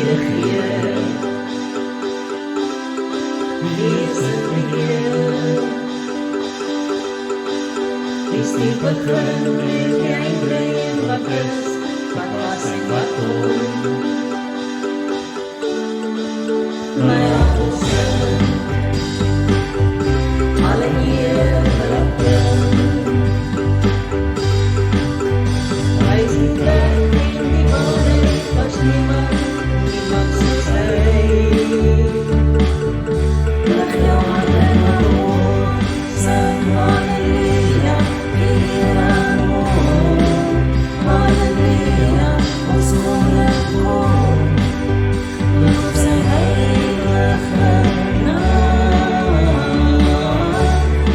Is die begin met die einde wat is, wat was en wat kom. My hart wil sing, alle eer wil ek bring. Wys die plek in die waarheid, was niemand soos hy. Lig jou hande na hoog, sing halleluja. Halleluja, ons koning kom, loof sy heilige naam.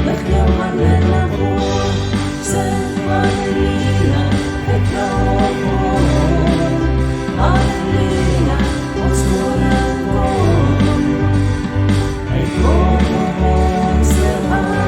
Lig jou hande na hoog, sing halleluja, ek lof hom. Halleluja, ons koning kom, hy kom op ons te hou.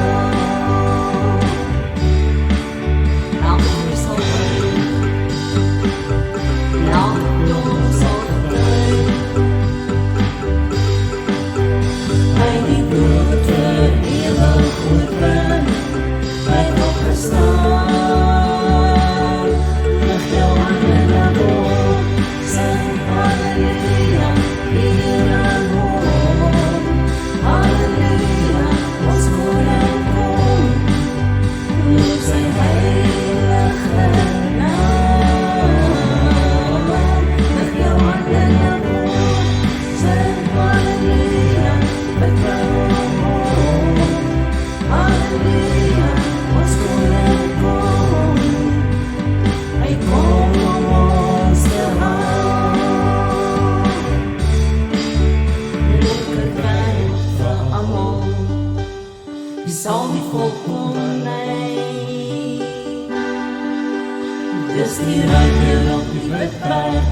Dis die ruimte op die vluchtberg,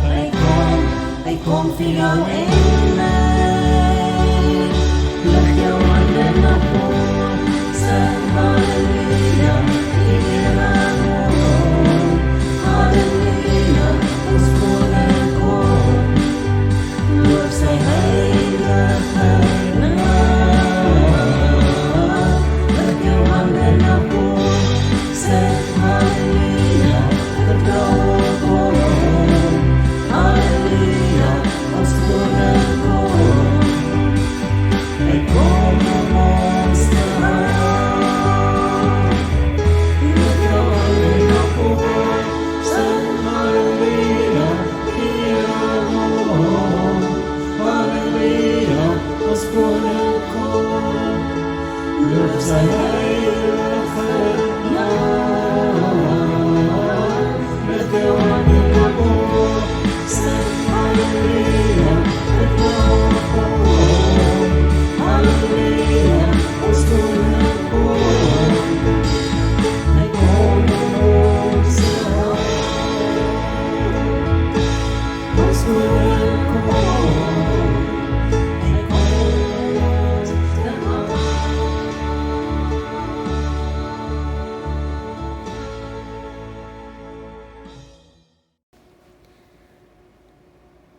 hy kom vir jou en my. Lig jou hande na voor, sing halleluja, eer aan hom. Halleluja, ons koning kom, loof sy heilige naam. Lig jou hande na voor, sing halleluja, halleluja, ons koning kom, hy kom om ons te hou. Lig jou hande na voor, sing halleluja, eer aan hom. Halleluja, ons koning kom, loof sy heilige naam. Halleluja, ek lof hom. Halleluja, ons koning kom, hy kom om ons te hou. Ons koning kom, hy kom om ons te hou.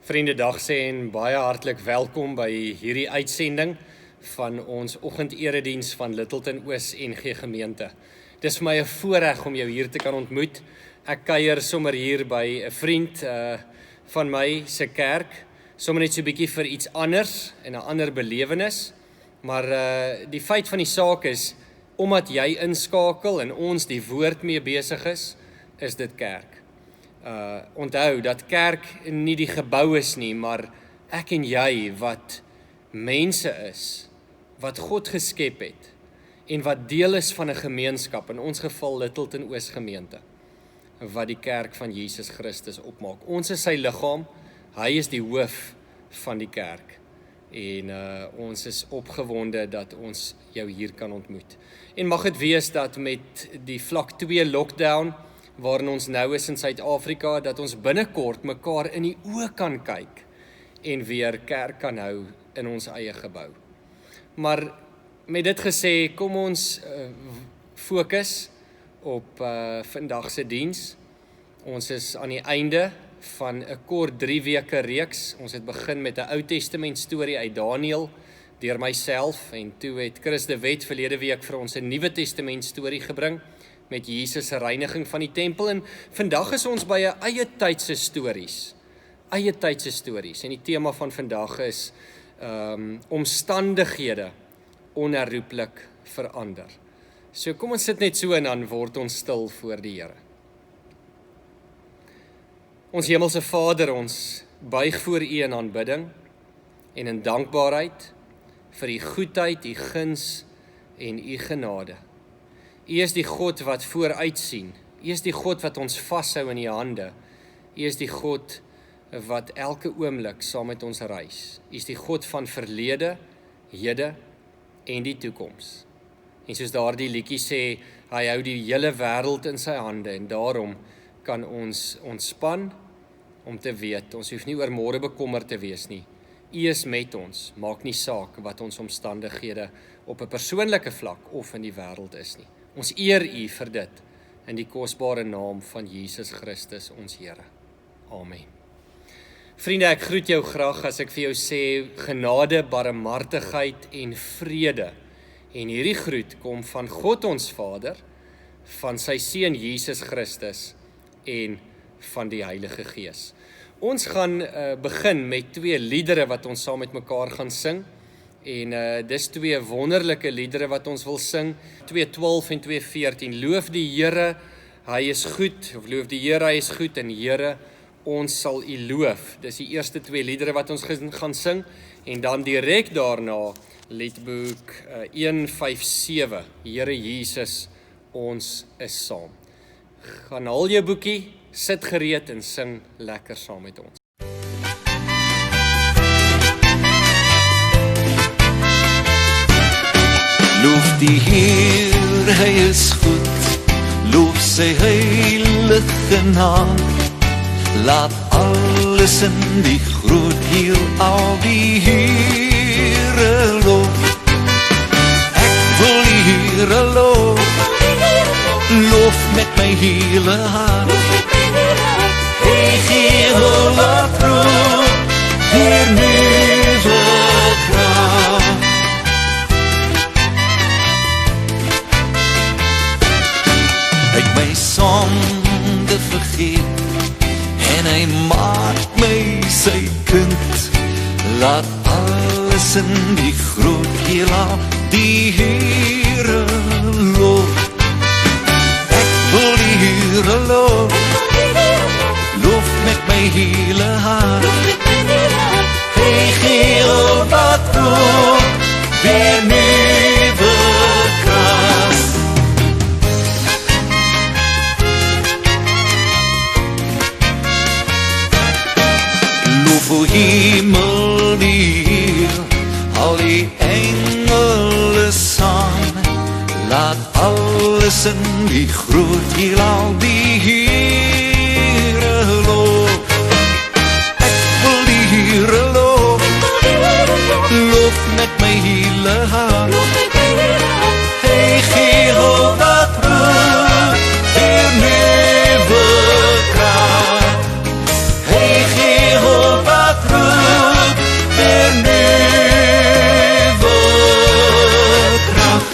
Vriende, dag sê en baie hartlik welkom by hierdie uitsending van ons oggenderediens van Littleton Oos NG Gemeente. Dis vir my 'n voorreg om jou hier te kan ontmoet. Ek kuier sommer hier by 'n vriend van my se kerk, sommer net so 'n bietjie vir iets anders en 'n ander belewenis. Maar die feit van die saak is, omdat jy inskakel en ons die woord mee besig is dit kerk. Onthou dat kerk nie die gebou is nie, maar ek en jy wat mense is, wat God geskep het, en wat deel is van 'n gemeenskap, in ons geval Littleton Oos Gemeente, wat die kerk van Jesus Christus opmaak. Ons is sy liggaam, hy is die hoof van die kerk, en ons is opgewonde dat ons jou hier kan ontmoet. En mag het wees dat met die vlak 2 lockdown, waarin ons nou is in Suid-Afrika, dat ons binnekort mekaar in die oë kan kyk en weer kerk kan hou in ons eie gebou. Maar met dit gesê, kom ons fokus op vandag se diens. Ons is aan die einde van 'n kort 3 weke reeks. Ons het begin met 'n Ou Testament storie uit Daniël deur myself en toe het Chris de Wet verlede week vir ons 'n Nuwe Testament storie gebring met Jesus se reiniging van die tempel en vandag is ons by 'n eie tydse stories. Eie tydse stories en die tema van vandag is omstandighede onherroepelik verander. So kom ons sit net so en dan word ons stil voor die Here. Ons hemelse Vader, ons buig voor U in aanbidding en in dankbaarheid vir U goedheid, U guns en U genade. U is die God wat vooruitsien. U is die God wat ons vashou in U hande. U is die God wat elke oomblik saam met ons reis. U is die God van verlede, hede en die toekoms. En soos daardie liedjie sê, hy hou die hele wêreld in sy hande en daarom kan ons ontspan om te weet, ons hoef nie oor môre bekommerd te wees nie. U is met ons, maak nie saak wat ons omstandighede op 'n persoonlike vlak of in die wêreld is nie. Ons eer U vir dit in die kosbare naam van Jesus Christus ons Here. Amen. Vriende, ek groet jou graag as ek vir jou sê genade, barmhartigheid en vrede. En hierdie groet kom van God ons Vader, van sy Seun Jesus Christus en van die Heilige Gees. Ons gaan begin met 2 liedere wat ons saam met mekaar gaan sing. En dis 2 wonderlike liedere wat ons wil sing, 2:12 en 2:14. Loof die Here, hy is goed, of loof die Here, hy is goed, en Here, ons sal U loof. Dis die eerste 2 liedere wat ons gaan sing, en dan direk daarna, liedboek 157, Here Jesus, ons is saam. Gaan haal jou boekie, sit gereed en sing lekker saam met ons. Loof die Heer, hy is goed, loof sy heilige naam. Laat alles in die groot heelal die Here loof. Ek wil die Here loof met my hele hart. Hy gee wat roep, weer nuwe krag. Hy het my sonde vergeet en hy maak my sy kind. Laat alles in die groot heelal die Here loof. Ek wil die Here loof met my hele hart. Hy gee wat roep, weer nuwe krag. Loof o hemel die Heer, al die engele saam. Laat alles in die groot heelal die Here loof. Ek wil die Here loof met my hele hart. Hy gee wat roep, weer nuwe krag. Hy gee wat roep, weer nuwe krag.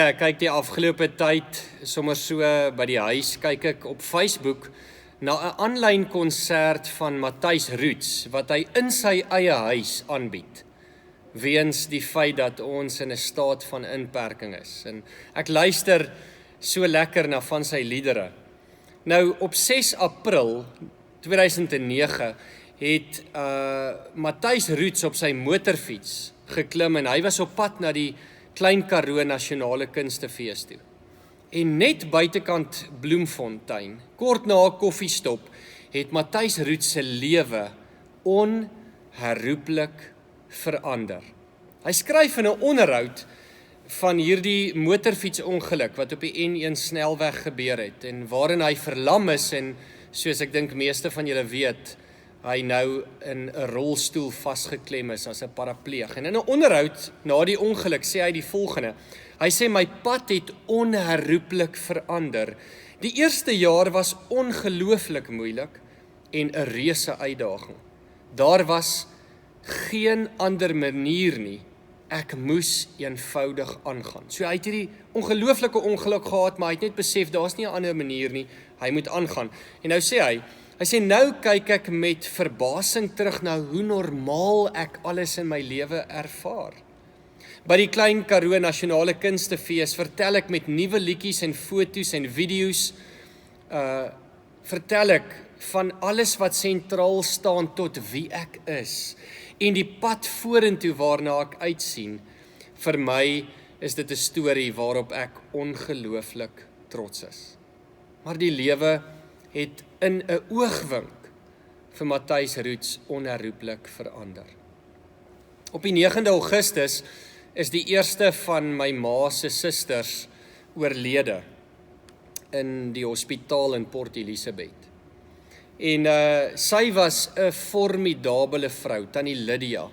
Vriende, ek kyk die afgelope tyd sommer so by die huis, kyk ek op Facebook na 'n aanlyn konsert van Matthys Roots wat hy in sy eie huis aanbied. Weens die feit dat ons in 'n staat van inperking is. En ek luister so lekker na van sy liedere. Nou op 6 April 2009 het Matthys Roots op sy motorfiets geklim en hy was op pad na die Klein Karoo Nasionale Kunstefees toe. En net buitekant Bloemfontein, kort na 'n koffiestop, het Matthys Roots se lewe onherroepelik verander. Hy skryf in 'n onderhoud van hierdie motorfietsongeluk wat op die N1 snelweg gebeur het en waarin hy verlam is en soos ek dink meeste van julle weet, hy nou in 'n rolstoel vasgeklem is as 'n parapleeg. En in 'n onderhoud na die ongeluk sê hy die volgende. Hy sê my pad het onherroepelik verander. Die eerste jaar was ongelooflik moeilik en 'n reuse uitdaging. Daar was geen ander manier nie. Ek moes eenvoudig aangaan. So hy het hierdie ongelooflike ongeluk gehad, maar hy het net besef daar's nie 'n ander manier nie. Hy moet aangaan. En nou sê hy sê nou kyk ek met verbasing terug na hoe normaal ek alles in my lewe ervaar. By die Klein Karoo Nasionale Kunstefees vertel ek met nuwe liedjies en foto's en video's, vertel ek van alles wat sentraal staan tot wie ek is en die pad vorentoe waarna ek uitsien. Vir my is dit 'n storie waarop ek ongelooflik trots is. Maar die lewe het in 'n oogwink vir Matthys Roots onherroepelik verander. Op die 9de Augustus is die eerste van my ma se susters oorlede in die hospitaal in Port Elizabeth. En sy was 'n formidabele vrou, Tannie Lydia.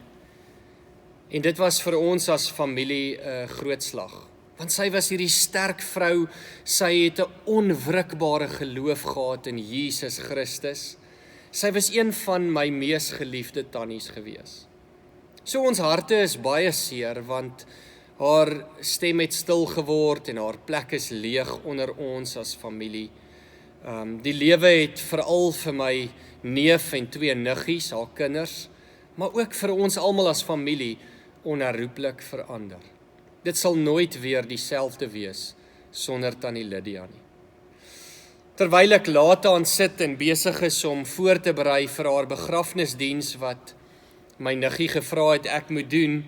En dit was vir ons as familie 'n groot slag. Want sy was hierdie sterk vrou, sy het 'n onwrikbare geloof gehad in Jesus Christus. Sy was een van my mees geliefde tannies gewees. So ons harte is baie seer, want haar stem het stil geword en haar plek is leeg onder ons as familie. Die lewe het veral vir my neef en 2 niggies, haar kinders, maar ook vir ons almal as familie onherroepelik verander. Dit sal nooit weer dieselfde wees sonder Tannie Lydia nie. Terwyl ek laat aan sit en besig is om voor te berei vir haar begrafnisdiens wat my niggie gevra het ek moet doen,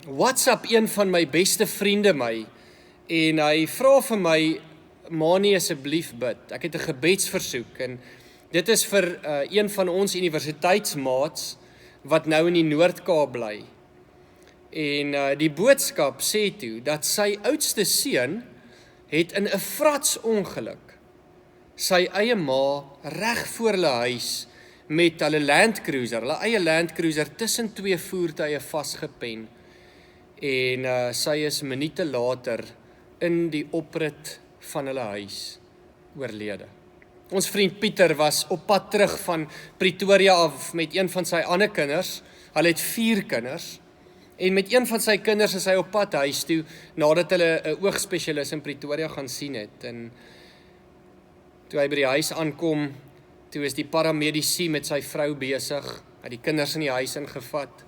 WhatsApp een van my beste vriende my en hy vra vir my, Manie asseblief bid. Ek het 'n gebedsversoek en dit is vir een van ons universiteitsmaats wat nou in die Noord-Kaap bly. En die boodskap sê toe dat sy oudste seun het in 'n fratsongeluk sy eie ma reg voor hulle huis met hulle Land Cruiser, hulle eie Land Cruiser tussen 2 voertuie vasgepen. En sy is minute later in die oprit van hulle huis oorlede. Ons vriend Pieter was op pad terug van Pretoria af met een van sy ander kinders. Hulle het 4 kinders. En met een van sy kinders is hy op pad huis toe, nadat hulle 'n oogspesialis in Pretoria gaan sien het. En toe hy by die huis aankom, toe is die paramedici met sy vrou besig, hy het die kinders in die huis ingevat,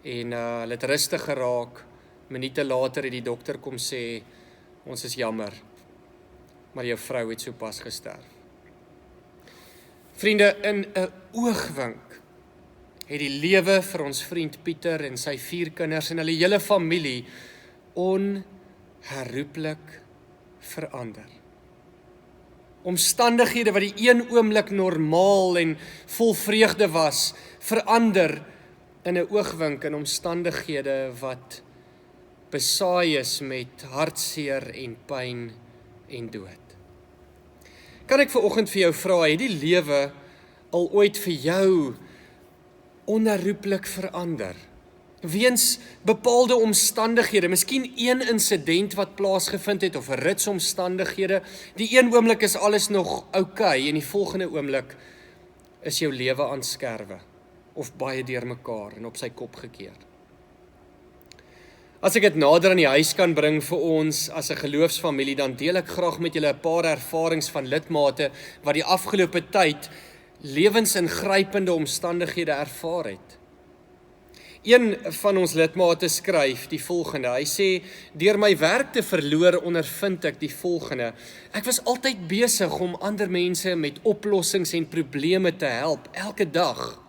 en hulle het rustig geraak. Minute later het die dokter kom sê, ons is jammer, maar jou vrou het sopas gesterf. Vriende, in 'n oogwink het die lewe vir ons vriend Pieter en sy 4 kinders en hulle hele familie onherroepelik verander. Omstandighede wat die een oomblik normaal en vol vreugde was, verander in 'n oogwink in omstandighede wat besaai is met hartseer en pyn en dood. Kan ek vanoggend vir jou vra, het die lewe al ooit vir jou onherroepelik verander? Weens bepaalde omstandighede, miskien een insident wat plaasgevind het, of 'n rits omstandighede, die een oomblik is alles nog oukei, en die volgende oomblik is jou lewe aan skerwe, of baie deurmekaar en op sy kop gekeer. As ek dit nader aan die huis kan bring vir ons as 'n geloofsfamilie, dan deel ek graag met julle 'n paar ervarings van lidmate wat die afgelope tyd lewensingrypende omstandighede ervaar het. Een van ons lidmate skryf die volgende. Hy sê: "Deur my werk te verloor ondervind ek die volgende. Ek was altyd besig om ander mense met oplossings en probleme te help, elke dag.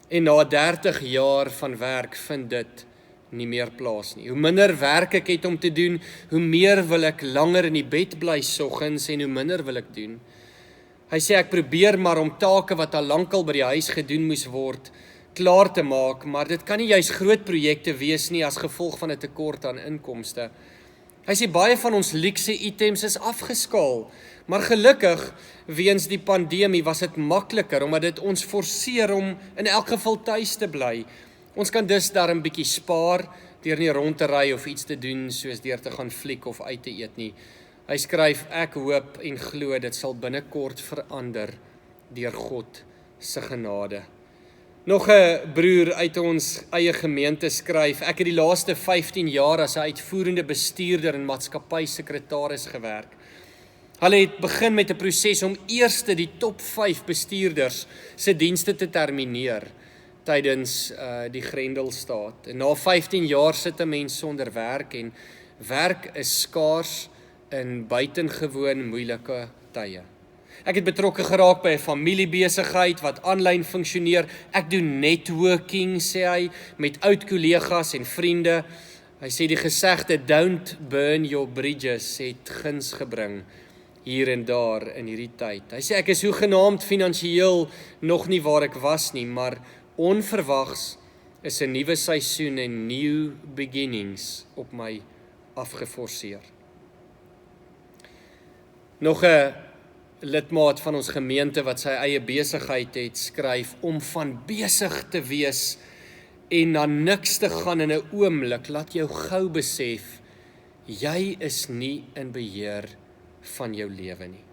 En na 30 jaar van werk vind dit nie meer plaas nie. Hoe minder werk ek het om te doen, hoe meer wil ek langer in die bed bly soggens en hoe minder wil ek doen. Hy sê ek probeer maar om take wat al lankal by die huis gedoen moes word, klaar te maak, maar dit kan nie juis groot projekte wees nie as gevolg van 'n tekort aan inkomste. Hy sê baie van ons luukse items is afgeskaal, maar gelukkig weens die pandemie was dit makliker omdat dit ons forceer om in elk geval tuis te bly. Ons kan dus daar 'n bietjie spaar deur nie rond te ry of iets te doen soos deur te gaan fliek of uit te eet nie. Hy skryf, ek hoop en glo dit sal binnekort verander deur God se genade. Nog 'n broer uit ons eie gemeente skryf, ek het die laaste 15 jaar as 'n uitvoerende bestuurder en maatskappysekretaris gewerk. Hulle het begin met 'n proses om eers die top 5 bestuurders se dienste te termineer tydens die Grendelstaat. En na 15 jaar sit 'n mens sonder werk en werk is skaars in buitengewoon moeilike tye. Ek het betrokke geraak by 'n familiebesigheid wat aanlyn funksioneer. Ek doen networking, sê hy, met oud kollegas en vriende. Hy sê die gesegde don't burn your bridges het guns gebring hier en daar in hierdie tyd. Hy sê ek is hoegenaamd finansiëel nog nie waar ek was nie, maar onverwags is 'n nuwe seisoen en new beginnings op my afgeforceer. Nog 'n lidmaat van ons gemeente wat sy eie besigheid het, skryf om van besig te wees en na niks te gaan in 'n oomblik, laat jou gou besef, jy is nie in beheer van jou lewe nie.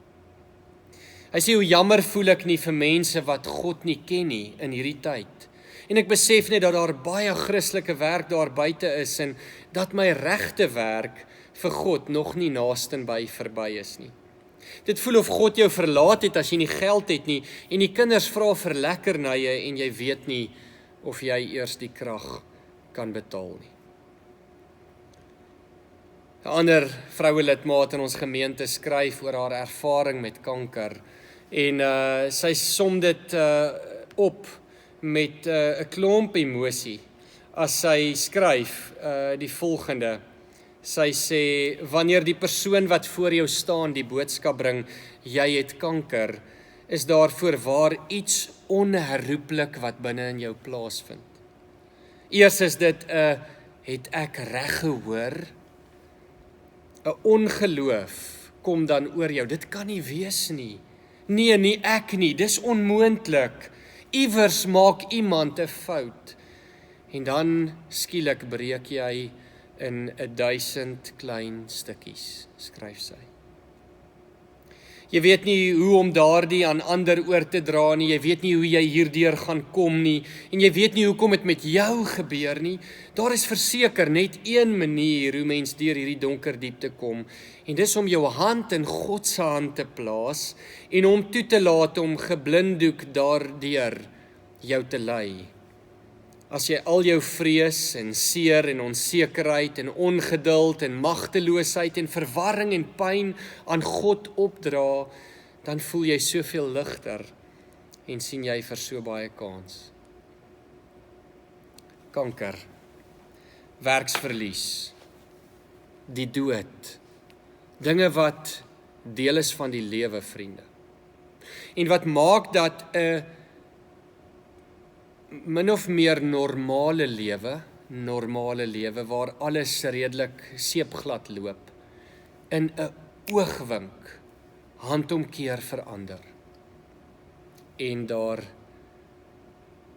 Hy sê hoe jammer voel ek nie vir mense wat God nie ken nie in hierdie tyd. En ek besef net dat daar baie Christelike werk daar buite is en dat my regte werk vir God nog nie naastenby verby is nie. Dit voel of God jou verlaat het as jy nie geld het nie en die kinders vra vir lekkernye en jy weet nie of jy eers die krag kan betaal nie. 'n Ander vroue lidmaat in ons gemeente skryf oor haar ervaring met kanker en sy som dit op met 'n klomp emosie as sy skryf die volgende. Sy sê, wanneer die persoon wat voor jou staan die boodskap bring, jy het kanker, is daar voorwaar iets onherroepelik wat binne in jou plaasvind. Eers is dit het ek reg gehoor? 'n Ongeloof kom dan oor jou, dit kan nie wees nie. Nee, nie ek nie, dis onmoontlik. Iewers maak iemand 'n fout. En dan skielik breek jy in 1000 klein stukkies, skryf sy. Jy weet nie hoe om daardie aan ander oor te dra nie, jy weet nie hoe jy hierdeur gaan kom nie, en jy weet nie hoekom dit met jou gebeur nie. Daar is verseker net een manier hoe mens deur hierdie donker diepte kom, en dis om jou hand in God se hand te plaas, en hom toe te laat om geblinddoek daardeur jou te lei. As jy al jou vrees en seer en onsekerheid en ongeduld en magteloosheid en verwarring en pyn aan God opdra, dan voel jy soveel ligter en sien jy vir so baie kans. Kanker, werksverlies, die dood, dinge wat deel is van die lewe, vriende. En wat maak dat 'n min of meer normale lewe waar alles redelik seepglad loop, in 'n oogwink handomkeer verander en daar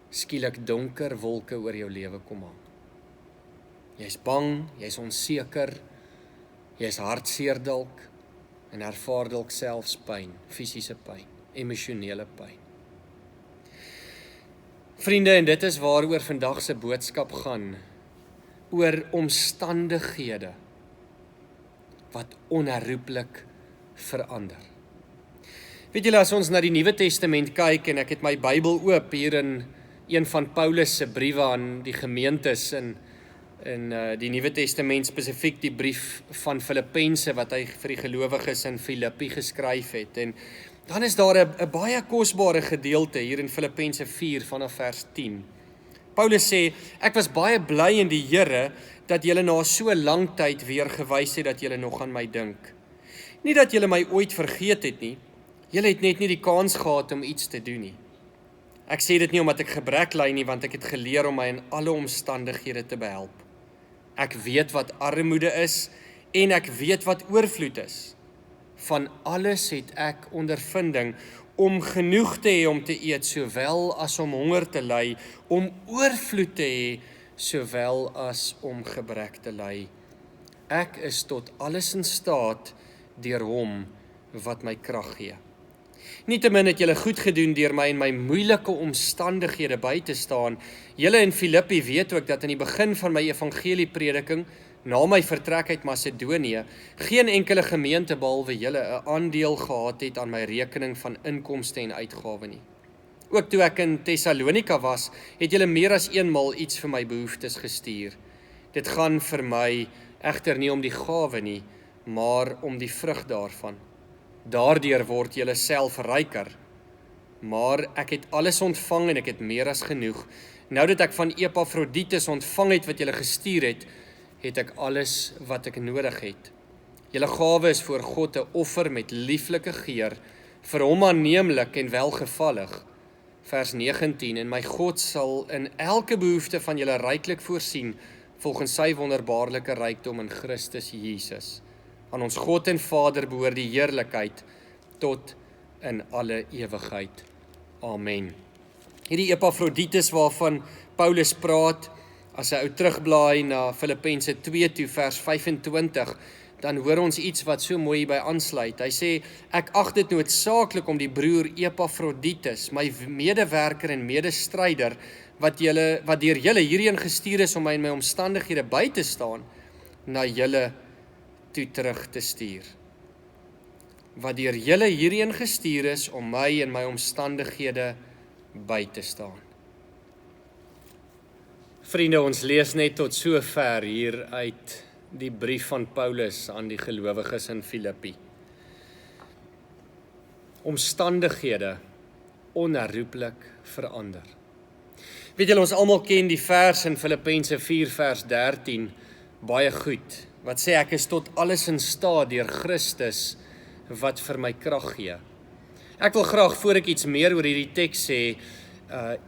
skielik donker wolke oor jou lewe kom hang. Jy's bang, jy's onseker, jy's hartseer dalk en ervaar dalk selfs pyn, fisiese pyn, emosionele pyn. Vriende, en dit is waaroor vandag se boodskap gaan. oor omstandighede wat onherroepelik verander. Weet julle, as ons na die Nuwe Testament kyk, en ek het my Bybel oop hier in een van Paulus se briewe aan die gemeentes in die Nuwe Testament, spesifiek die brief van Filippense wat hy vir die gelowiges in Filippi geskryf het. En dan is daar 'n baie kosbare gedeelte hier in Filippense 4 vanaf vers 10. Paulus sê, ek was baie bly in die Here dat julle na so lang tyd weer gewys het dat julle nog aan my dink. Nie dat julle my ooit vergeet het nie, julle het net nie die kans gehad om iets te doen nie. Ek sê dit nie omdat ek gebrek ly nie, want ek het geleer om my in alle omstandighede te behelp. Ek weet wat armoede is en ek weet wat oorvloed is. Van alles het ek ondervinding om genoeg te hê om te eet, sowel as om honger te ly, om oorvloed te hê, sowel as om gebrek te ly. Ek is tot alles in staat deur hom wat my krag gee. Nietemin het julle goed gedoen deur my in my moeilike omstandighede by te staan. Julle in Filippi weet ook dat in die begin van my evangelieprediking, na my vertrek uit Macedonië, geen enkele gemeente behalwe julle 'n aandeel gehad het aan my rekening van inkomste en uitgawe nie. Ook toe ek in Thessalonika was, het julle meer as eenmal iets vir my behoeftes gestuur. Dit gaan vir my egter nie om die gawe nie, maar om die vrug daarvan. Daardeur word julle self ryker. Maar ek het alles ontvang en ek het meer as genoeg. Nou dat ek van Epafroditus ontvang het wat julle gestuur het ek alles wat ek nodig het. Julle gawe is voor God 'n offer met lieflike geur, vir hom aanneemlik en welgevallig. Vers 19, en my God sal in elke behoefte van julle ryklik voorsien, volgens sy wonderbaarlike rykdom in Christus Jesus. Aan ons God en Vader behoort die heerlikheid tot in alle ewigheid. Amen. Hierdie Epafroditus waarvan Paulus praat, as hy ou terugblaai na Filippense 2 toe, vers 25, dan hoor ons iets wat so mooi by aansluit. Hy sê, ek ag dit noodsaaklik om die broer Epafroditus, my medewerker en medestryder, wat deur julle hierheen gestuur is om my in my omstandighede by te staan, na julle toe terug te stuur. Wat deur julle hierheen gestuur is om my in my omstandighede by te staan. Vriende, ons lees net tot so ver hier uit die brief van Paulus aan die gelowiges in Filippi. Omstandighede onherroepelik verander. Weet julle, ons almal ken die vers in Filippense 4 vers 13 baie goed, wat sê ek is tot alles in staat deur Christus wat vir my krag gee. Ek wil graag, voor ek iets meer oor hierdie teks sê,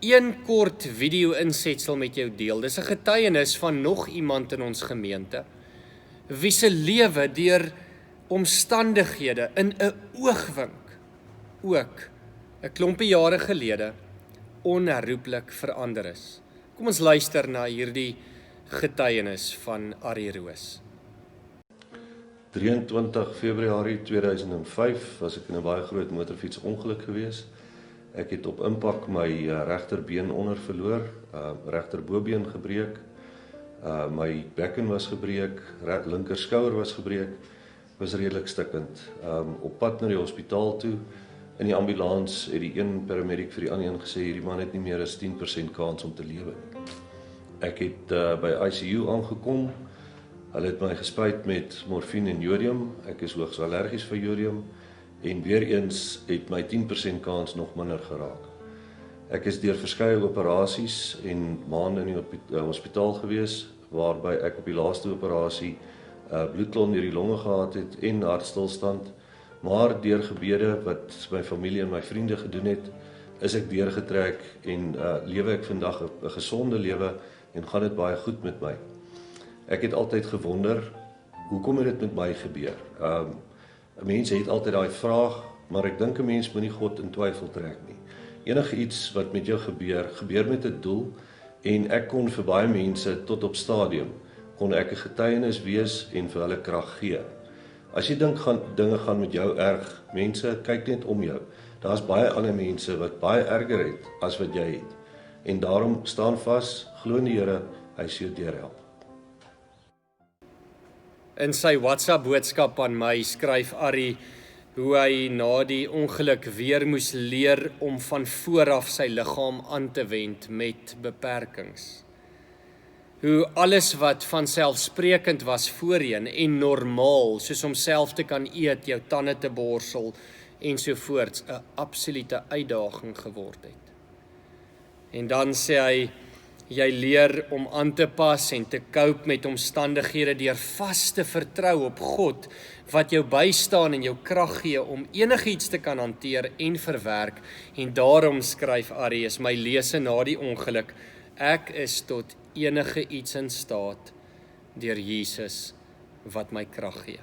een kort video insetsel met jou deel. Dis 'n getuienis van nog iemand in ons gemeente, wie se lewe deur omstandighede in 'n oogwink ook 'n klompie jare gelede onherroepelik verander is. Kom ons luister na hierdie getuienis van Arie Roos. 23 Februarie 2005 was ek in 'n baie groot motorfietsongeluk gewees. Ek het op impak my regterbeen onder verloor, regterbobeen gebreek, my bekken was gebreek, linker skouer was gebreek, was redelik stikkend. Op pad na die hospitaal toe, in die ambulans het die een paramedic vir die ander een gesê, hierdie man het nie meer as 10% kans om te lewe. Ek het by ICU aangekom, hulle het my gespuit met morfine en jodium, ek is hoogs allergies vir jodium, en weer eens het my 10% kans nog minder geraak. Ek is deur verskeie operasies en maande in die hospitaal gewees, waarby ek op die laaste operasie bloedklont deur die longe gehad het en hartstilstand, maar deur gebede wat my familie en my vriende gedoen het, is ek deurgetrek en lewe ek vandag 'n gesonde lewe en gaan dit baie goed met my. Ek het altyd gewonder, hoekom het dit met my gebeur? Mense het altyd daai vraag, maar ek dink 'n mens moet nie God in twyfel trek nie. Enige iets wat met jou gebeur met 'n doel, en ek kon vir baie mense tot op stadium, kon ek 'n getuienis wees en vir hulle krag gee. As jy dink dinge gaan met jou erg, mense, kyk net om jou. Daar's baie ander mense wat baie erger het as wat jy het. En daarom staan vas, glo in die Here, hy sal jou deurhelp. In sy WhatsApp boodskap aan my skryf Ari hoe hy na die ongeluk weer moes leer om van vooraf sy liggaam aan te wend met beperkings. Hoe alles wat vanselfsprekend was voorheen en normaal, soos om self te kan eet, jou tande te borsel ensovoorts, 'n absolute uitdaging geword het. En dan sê hy, jy leer om aan te pas en te cope met omstandighede deur vas te vertrou op God, wat jou bystaan en jou krag gee om enigiets te kan hanteer en verwerk. En daarom skryf Ari, is my lese na die ongeluk, ek is tot enige iets in staat deur Jesus wat my krag gee.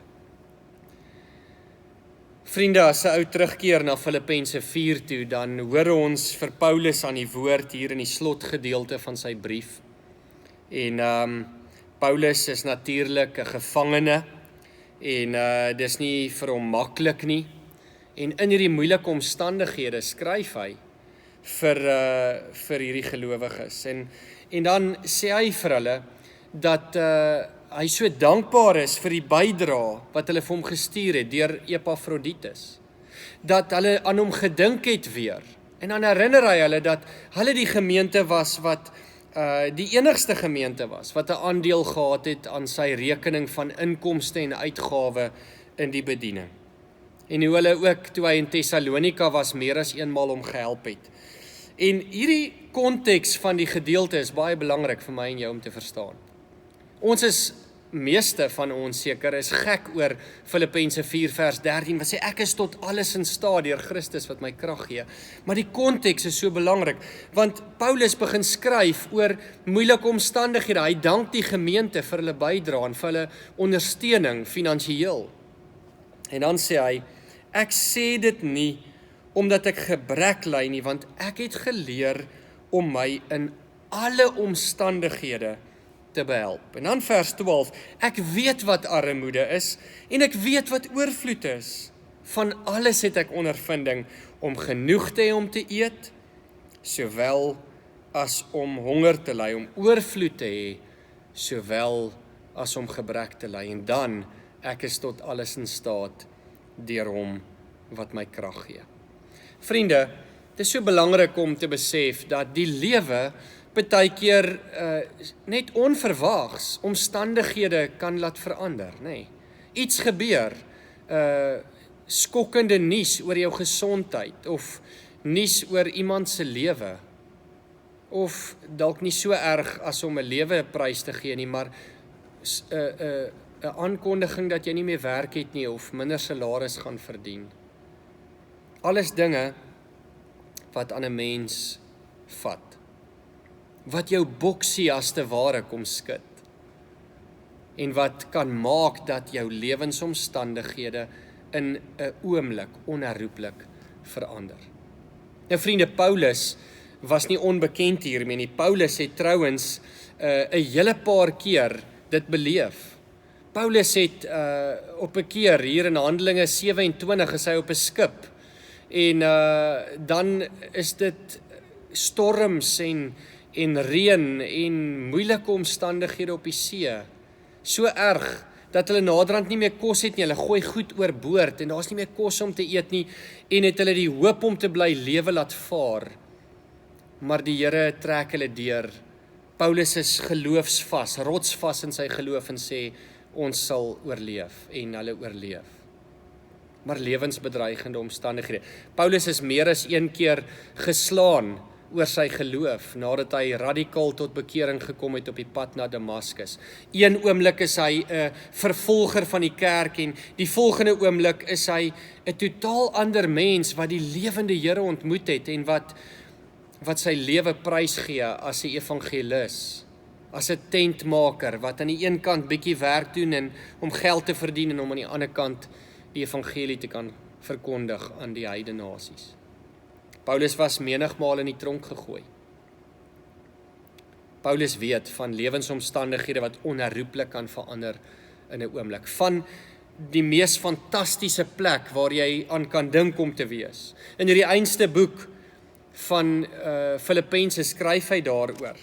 Vriende, as 'n ou terugkeer na Filippense 4 toe, dan hoor ons vir Paulus aan die woord hier in die slotgedeelte van sy brief. En Paulus is natuurlik 'n gevangene en dis nie vir hom maklik nie. En in hierdie moeilike omstandighede skryf hy vir hierdie gelowiges. En dan sê hy vir hulle dat hy so dankbaar is vir die bydrae wat hulle vir hom gestuur het deur Epafroditus. Dat hulle aan hom gedink het weer. En dan herinner hy hulle dat hulle die gemeente was wat die enigste gemeente was wat 'n aandeel gehad het aan sy rekening van inkomste en uitgawe in die bediening. En hoe hulle ook, toe hy in Thessalonika was, meer as eenmaal om gehelp het. En hierdie konteks van die gedeelte is baie belangrik vir my en jou om te verstaan. Ons is, meeste van ons seker, is gek oor Filippense 4 vers 13, wat sê ek is tot alles in staat deur Christus wat my krag gee. Maar die konteks is so belangrik, want Paulus begin skryf oor moeilike omstandighede. Hy dank die gemeente vir hulle bydrae en vir hulle ondersteuning finansiëel. En dan sê hy, ek sê dit nie omdat ek gebrek ly nie, want ek het geleer om my in alle omstandighede te behelp. En dan vers 12, ek weet wat armoede is, en ek weet wat oorvloed is. Van alles het ek ondervinding om genoeg te hê om te eet, sowel as om honger te ly, om oorvloed te hê, sowel as om gebrek te ly. En dan, ek is tot alles in staat deur hom wat my krag gee. Vriende, dit is so belangrik om te besef dat die lewe partykeer net onverwags omstandighede kan laat verander, nê. Iets gebeur, skokkende nuus oor jou gesondheid, of nuus oor iemand se lewe, of dalk nie so erg as om 'n lewe prys te gee nie, maar 'n aankondiging dat jy nie meer werk het nie, of minder salaris gaan verdien. Alles dinge wat aan 'n mens vat, wat jou boksie as te ware kom skud, en wat kan maak dat jou lewensomstandighede in 'n oomblik onherroepelik verander. Nou vriende, Paulus was nie onbekend hiermee nie. Paulus het trouwens 'n hele paar keer dit beleef. Paulus het op 'n keer hier in Handelinge 27 is hy op 'n skip, en dan is dit storms en reën en moeilike omstandighede op die see. So erg dat hulle naderhand nie meer kos het nie. Hulle gooi goed oorboord en daar's nie meer kos om te eet nie, en het hulle die hoop om te bly lewe laat vaar. Maar die Here trek hulle deur. Paulus is geloofsvas, rotsvas in sy geloof, en sê ons sal oorleef, en hulle oorleef. Maar lewensbedreigende omstandighede. Paulus is meer as een keer geslaan oor sy geloof, nadat hy radikaal tot bekering gekom het op die pad na Damaskus. Een oomblik is hy 'n vervolger van die kerk, en die volgende oomblik is hy 'n totaal ander mens wat die lewende Here ontmoet het, en wat sy lewe prysgee as 'n evangelis, as 'n tentmaker, wat aan die een kant bietjie werk doen en om geld te verdien, en om aan die ander kant die evangelie te kan verkondig aan die heidene nasies. Paulus was menigmaal in die tronk gegooi. Paulus weet van lewensomstandighede wat onherroepelik kan verander in 'n oomblik. Van die mees fantastiese plek waar jy aan kan dink om te wees. In hierdie einste boek van Filippense skryf hy daaroor.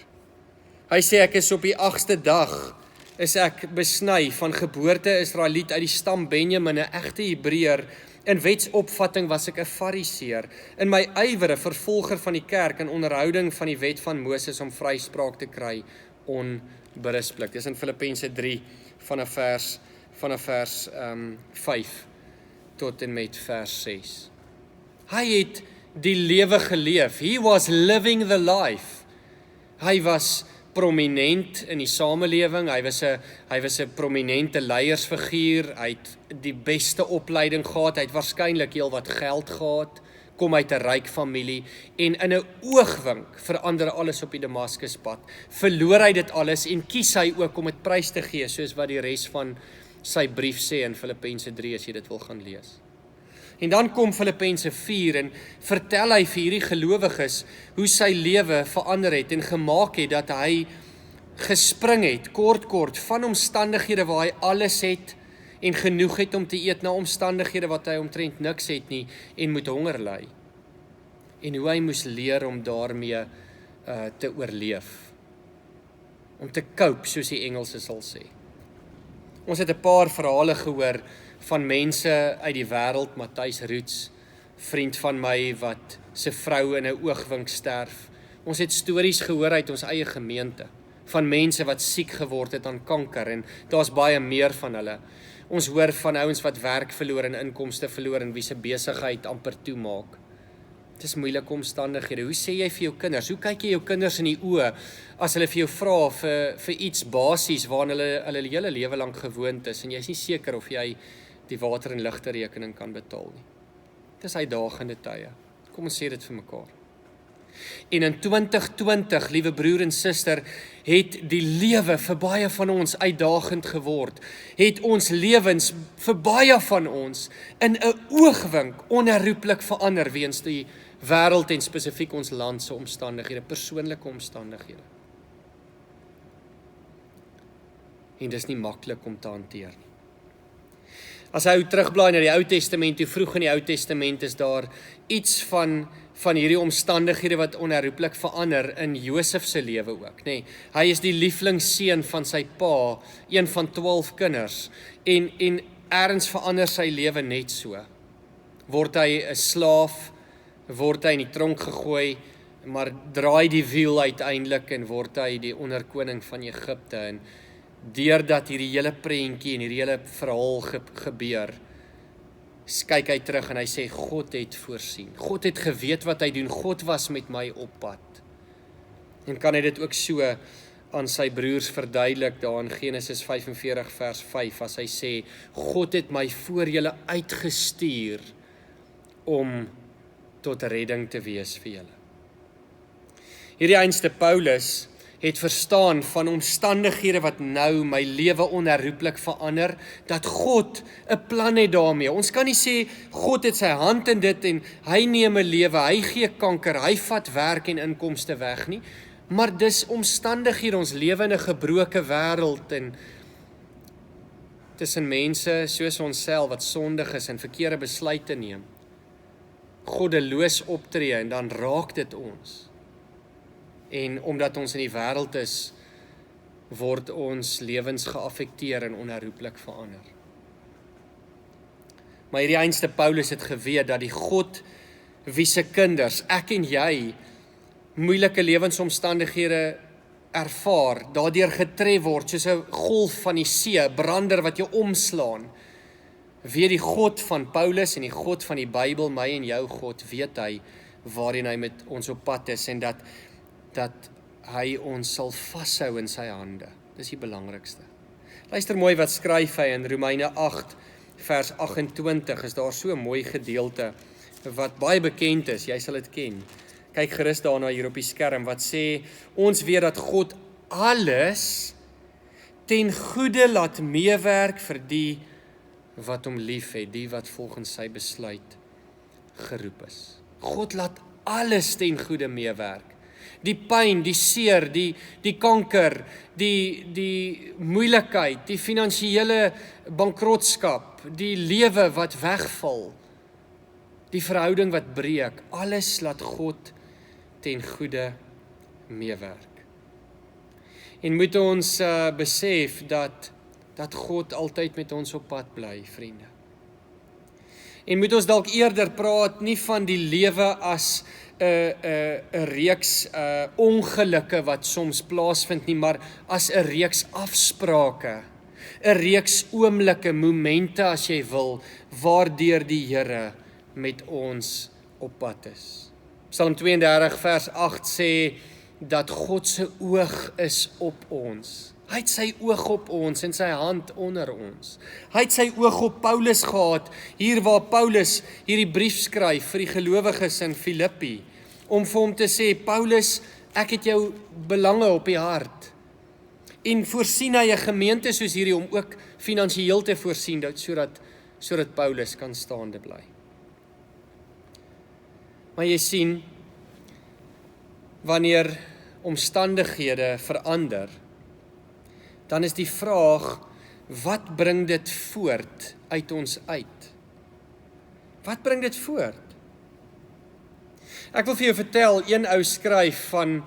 Hy sê ek is op die 8ste dag is ek besny, van geboorte Israeliet uit die stam Benjamin, 'n egte Hebreër. In wetsopvatting was ek 'n Fariseer. In my ywer 'n vervolger van die kerk in onderhouding van die wet van Moses om vryspraak te kry onberispelik. Dis in Filippense 3 vanaf vers 5 tot en met vers 6. Hy het die lewe geleef. He was living the life. Hy was prominent in die samelewing, hy was 'n prominente leiersfiguur, hy het die beste opleiding gehad, hy het waarskynlik heel wat geld gehad, kom uit 'n ryk familie, en in 'n oogwink verander alles op die Damaskuspad. Verloor hy dit alles en kies hy ook om dit prys te gee, soos wat die res van sy brief sê in Filippense 3, as jy dit wil gaan lees. En dan kom Filippense 4 en vertel hy vir hierdie gelowiges hoe sy lewe verander het en gemaak het dat hy gespring het, kort, van omstandighede waar hy alles het en genoeg het om te eet, na omstandighede wat hy omtrent niks het nie en moet honger ly. En hoe hy moes leer om daarmee te oorleef. Om te cope, soos die Engelse sal sê. Ons het 'n paar verhale gehoor van mense uit die wêreld, Matthys Roots, vriend van my wat sy vrou in 'n oogwink sterf. Ons het stories gehoor uit ons eie gemeente, van mense wat siek geword het aan kanker, en daar's baie meer van hulle. Ons hoor van ouens wat werk verloor en inkomste verloor en wie se besigheid amper toemaak. Dit is moeilike omstandighede. Hoe sê jy vir jou kinders? Hoe kyk jy jou kinders in die oë as hulle vir jou vra vir iets basies waaraan hulle hele lewe lank gewoond is en jy is nie seker of jy die water en ligte rekening kan betaal nie. Dit is uitdagende tye. Kom ons sê dit vir mekaar. En in 2020, liewe broer en suster, het die lewe vir baie van ons uitdagend geword. Het ons lewens vir baie van ons in 'n oogwink onherroepelik verander weens die wêreld en spesifiek ons land se omstandighede, persoonlike omstandighede. En dis nie maklik om te hanteer nie. As hy terugblaai na die Ou Testament, hoe vroeg in die Ou Testament is daar iets van hierdie omstandighede wat onherroepelik verander in Josef se lewe ook, nê. Hy is die lieflingsseun van sy pa, een van 12 kinders, en ergens verander sy lewe net so. Word hy 'n slaaf, word hy in die tronk gegooi, maar draai die wiel uiteindelik en word hy die onderkoning van Egipte, en deurdat hierdie hele prentjie en hierdie hele verhaal gebeur, kyk hy terug en hy sê, God het voorsien. God het geweet wat hy doen. God was met my op pad. En kan hy dit ook so aan sy broers verduidelik daar in Genesis 45 vers 5, as hy sê, God het my voor julle uitgestuur om tot redding te wees vir julle. Hierdie einste Paulus het verstaan van omstandighede wat nou my lewe onherroepelik verander, dat God 'n plan het daarmee. Ons kan nie sê, God het sy hand in dit en hy neem 'n lewe, hy gee kanker, hy vat werk en inkomste weg nie, maar dis omstandighede, ons lewe in 'n gebroke wêreld en tussen mense soos onsself wat sondig is en verkeerde besluite neem, goddeloos optree en dan raak dit ons. En omdat ons in die wêreld is, word ons lewens geaffekteer en onherroepelik verander. Maar hierdie einste Paulus het geweet dat die God wie se kinders, ek en jy, moeilike lewensomstandighede ervaar, daardeur getref word soos 'n golf van die see, brander wat jou omslaan. Weet die God van Paulus en die God van die Bybel, my en jou God, weet hy waarheen hy met ons op pad is en dat hy ons sal vashou in sy hande. Dis die belangrikste. Luister mooi wat skryf hy in Romeine 8 vers 28, is daar so 'n mooi gedeelte wat baie bekend is, jy sal dit ken. Kyk gerus daarna hier op die skerm, wat sê, ons weet dat God alles ten goeie laat meewerk vir die wat hom lief het, die wat volgens sy besluit geroep is. God laat alles ten goeie meewerk. Die pyn, die seer, die kanker, die moeilikheid, die finansiële bankrotskap, die lewe wat wegval, die verhouding wat breek, alles laat God ten goeie meewerk. En moet ons besef dat God altyd met ons op pad bly, vriende. En moet ons dalk eerder praat nie van die lewe as 'n reeks ongelukke wat soms plaasvind nie, maar as 'n reeks afsprake, 'n reeks oomblikke, momente as jy wil, waardeur die Here met ons op pad is. Psalm 32 vers 8 sê dat God se oog is op ons. Hy het sy oog op ons en sy hand onder ons. Hy het sy oog op Paulus gehad, hier waar Paulus hierdie brief skryf vir die gelowiges in Filippi, om vir hom te sê, Paulus, ek het jou belange op die hart. En voorsien hy 'n gemeente soos hierdie om ook finansiëel te voorsien, sodat Paulus kan staande bly. Maar jy sien, wanneer omstandighede verander, dan is die vraag, wat bring dit voort uit ons uit? Wat bring dit voort? Ek wil vir jou vertel, een ou skryf van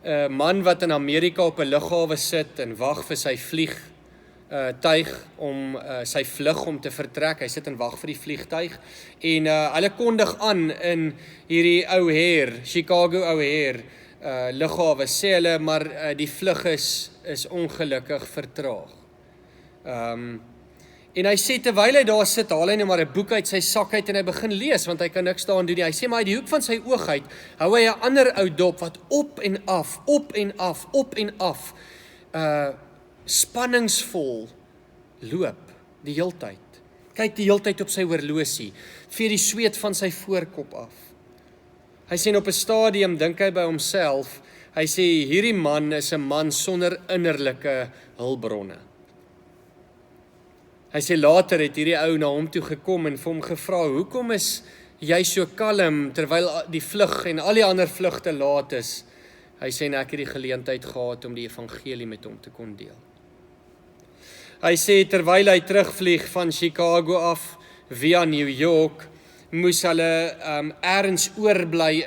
'n man wat in Amerika op 'n lughawe sit en wag vir sy vliegtuig om sy vlug om te vertrek. Hy sit en wag vir die vliegtuig en hulle kondig aan in hierdie O'Hare, Chicago O'Hare lughawe, sê hulle, maar die vlug is ongelukkig vertraag. En hy sê, terwyl hy daar sit, haal hy nou maar 'n boek uit sy sak uit en hy begin lees, want hy kan niks daaraan doen nie. Hy sê, maar uit die hoek van sy oog uit, hou hy 'n ander ou dop, wat op en af, spanningsvol loop, die heeltyd. Kyk die heeltyd op sy horlosie, vee die sweet van sy voorkop af. Hy sê, op 'n stadium dink hy by homself, hy sê, hierdie man is 'n man sonder innerlike hulpbronne. Hy sê, later het hierdie ou na hom toe gekom en vir hom gevra, hoekom is jy so kalm, terwyl die vlug en al die ander vlugte laat is? Hy sê, ek het die geleentheid gehad om die evangelie met hom te kon deel. Hy sê, terwyl hy terugvlieg van Chicago af, via New York, moes hulle ergens oorbly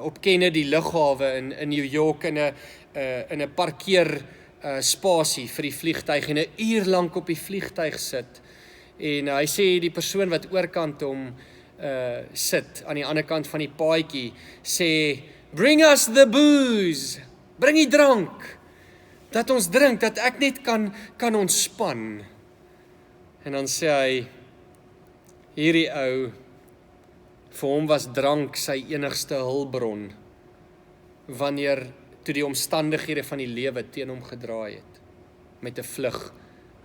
op Kennedy lughawe in New York in 'n parkeer spasie vir die vliegtuig en 'n uur lank op die vliegtuig sit. En hy sê die persoon wat oorkant hom sit, aan die ander kant van die paadjie, sê, bring us the booze, bring die drank, dat ons drink, dat ek net kan ontspan. En dan sê hy, hierdie ou, vir hom was drank sy enigste hulpbron, wanneer toe die omstandighede van die lewe teen hom gedraai het, met 'n vlug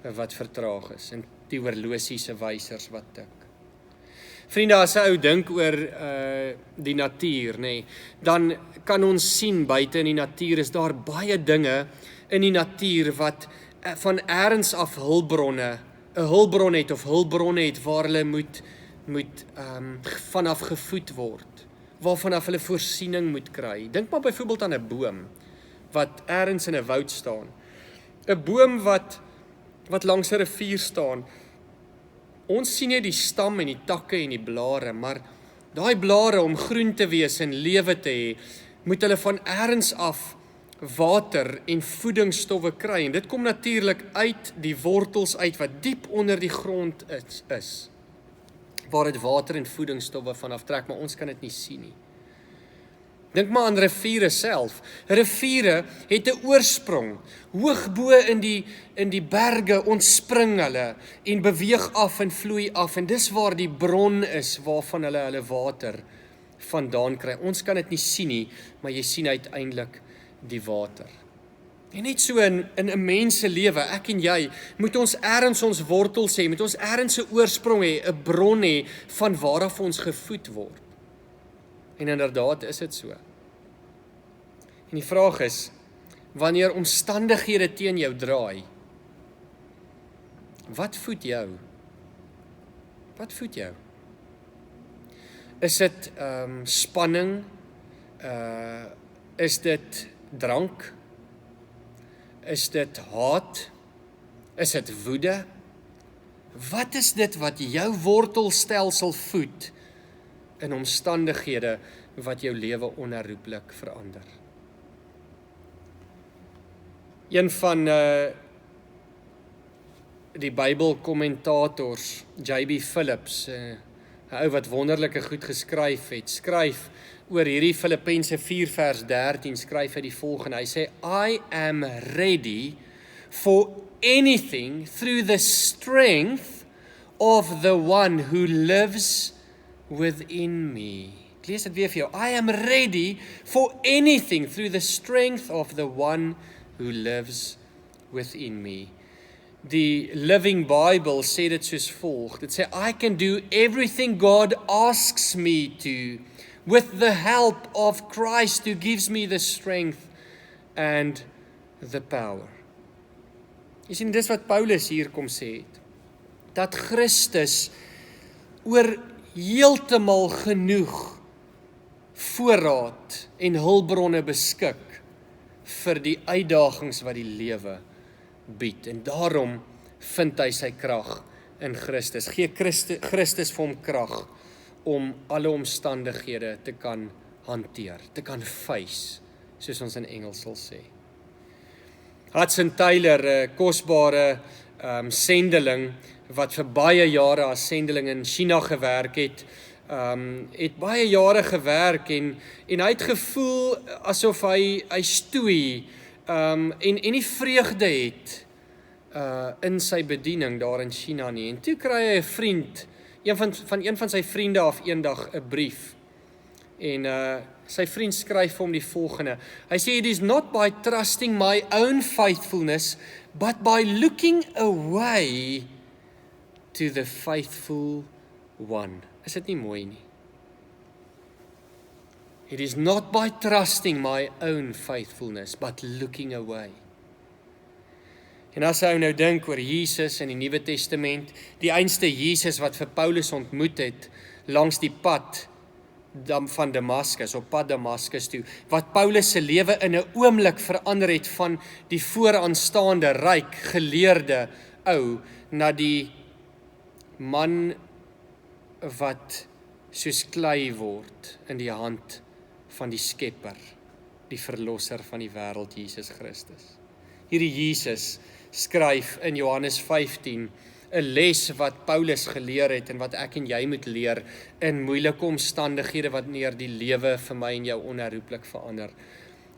wat vertraag is, en die horlosie se wysers wat tik. Vriende, as 'n ou dink oor die natuur, nê, dan kan ons sien buite in die natuur is daar baie dinge in die natuur wat van elders af hulpbronne, 'n hulpbron het of hulpbronne het waar hulle moet vanaf gevoed word, waarvan af hulle voorsiening moet kry. Dink maar byvoorbeeld aan 'n boom wat elders in 'n woud staan. 'n Boom wat langs 'n rivier staan. Ons sien net die stam en die takke en die blare, maar daai blare om groen te wees en lewe te hê, moet hulle van elders af water en voedingsstowwe kry. En dit kom natuurlik uit die wortels uit wat diep onder die grond is. Waar dit water en voedingsstowwe vanaf trek, maar ons kan dit nie sien nie. Dink maar aan riviere self. Riviere het 'n oorsprong. Hoog bo in die berge ontspring hulle en beweeg af en vloei af. En dis waar die bron is waarvan hulle water vandaan kry. Ons kan dit nie sien nie, maar jy sien uiteindelik die water. En net so in 'n mens se lewe, ek en jy, moet ons elders ons wortels hê, moet ons elders 'n oorsprong hê, 'n bron hê van waaraf ons gevoed word. En inderdaad is dit so. En die vraag is, wanneer omstandighede teen jou draai, wat voed jou? Wat voed jou? Is dit spanning? Is dit drank? Is dit haat? Is dit woede? Wat is dit wat jou wortelstelsel voed in omstandighede wat jou lewe onherroepelik verander? Een van die Bybelkommentators, J.B. Phillips, 'n ou wat wonderlike goed geskryf het, skryf oor hierdie Filippense 4 vers 13, skryf hy die volgende. Hy sê, I am ready for anything through the strength of the one who lives within me. Ek lees dit weer vir jou. I am ready for anything through the strength of the one who lives within me. Die Living Bible sê dit soos volg. Dit sê, I can do everything God asks me to with the help of Christ who gives me the strength and the power. Jy sien, dis wat Paulus hier kom sê het. Dat Christus oor heeltemal genoeg voorraad en hulpbronne beskik vir die uitdagings wat die lewe bied. En daarom vind hy sy krag in Christus. Gee Christus vir hom krag om alle omstandighede te kan hanteer, te kan face, soos ons in Engels sal sê. Hudson Taylor, 'n kosbare sendeling, wat vir baie jare as sendeling in China gewerk het, het baie jare gewerk en hy het gevoel asof hy stoei en nie vreugde het in sy bediening daar in China nie. En toe kry hy 'n vriend, een van sy vriende af eendag 'n brief. En sy vriend skryf vir hom die volgende. Hy sê, it is not by trusting my own faithfulness, but by looking away to the faithful one. Is dit nie mooi nie? It is not by trusting my own faithfulness, but looking away. En as hy nou dink oor Jesus in die Nuwe Testament, die einste Jesus wat vir Paulus ontmoet het, langs die pad van Damaskus, op pad Damaskus toe, wat Paulus se lewe in 'n oomblik verander het van die vooraanstaande, ryk, geleerde ou, na die man wat soos klei word in die hand van die Skepper, die verlosser van die wêreld, Jesus Christus. Hierdie Jesus skryf in Johannes 15 'n les wat Paulus geleer het en wat ek en jy moet leer in moeilike omstandighede wanneer die lewe vir my en jou onherroepelik verander.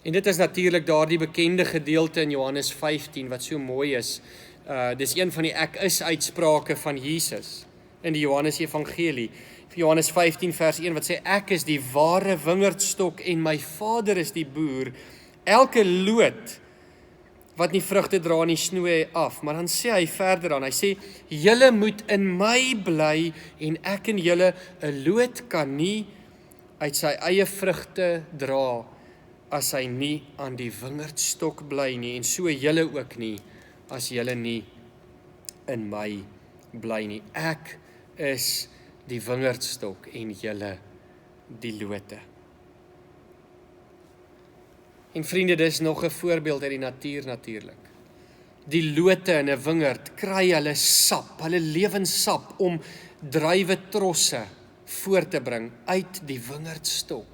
En dit is natuurlik daardie bekende gedeelte in Johannes 15 wat so mooi is. Dis een van die ek is uitsprake van Jesus in die Johannes Evangelie. Johannes 15 vers 1 wat sê, ek is die ware wingerdstok en my Vader is die boer. Elke loot wat nie vrugte dra nie, snoei hy af. Maar dan sê hy verder aan, hy sê, julle moet in my bly en ek in julle. 'n loot kan nie uit sy eie vrugte dra as hy nie aan die wingerdstok bly nie, en so julle ook nie as julle nie in my bly nie. Ek is die wingerdstok en julle die lote. En vriende, dis nog 'n voorbeeld uit die natuur natuurlik. Die lote in 'n wingerd kry hulle sap, hulle lewenssap om druiwe trosse voor te bring uit die wingerdstok.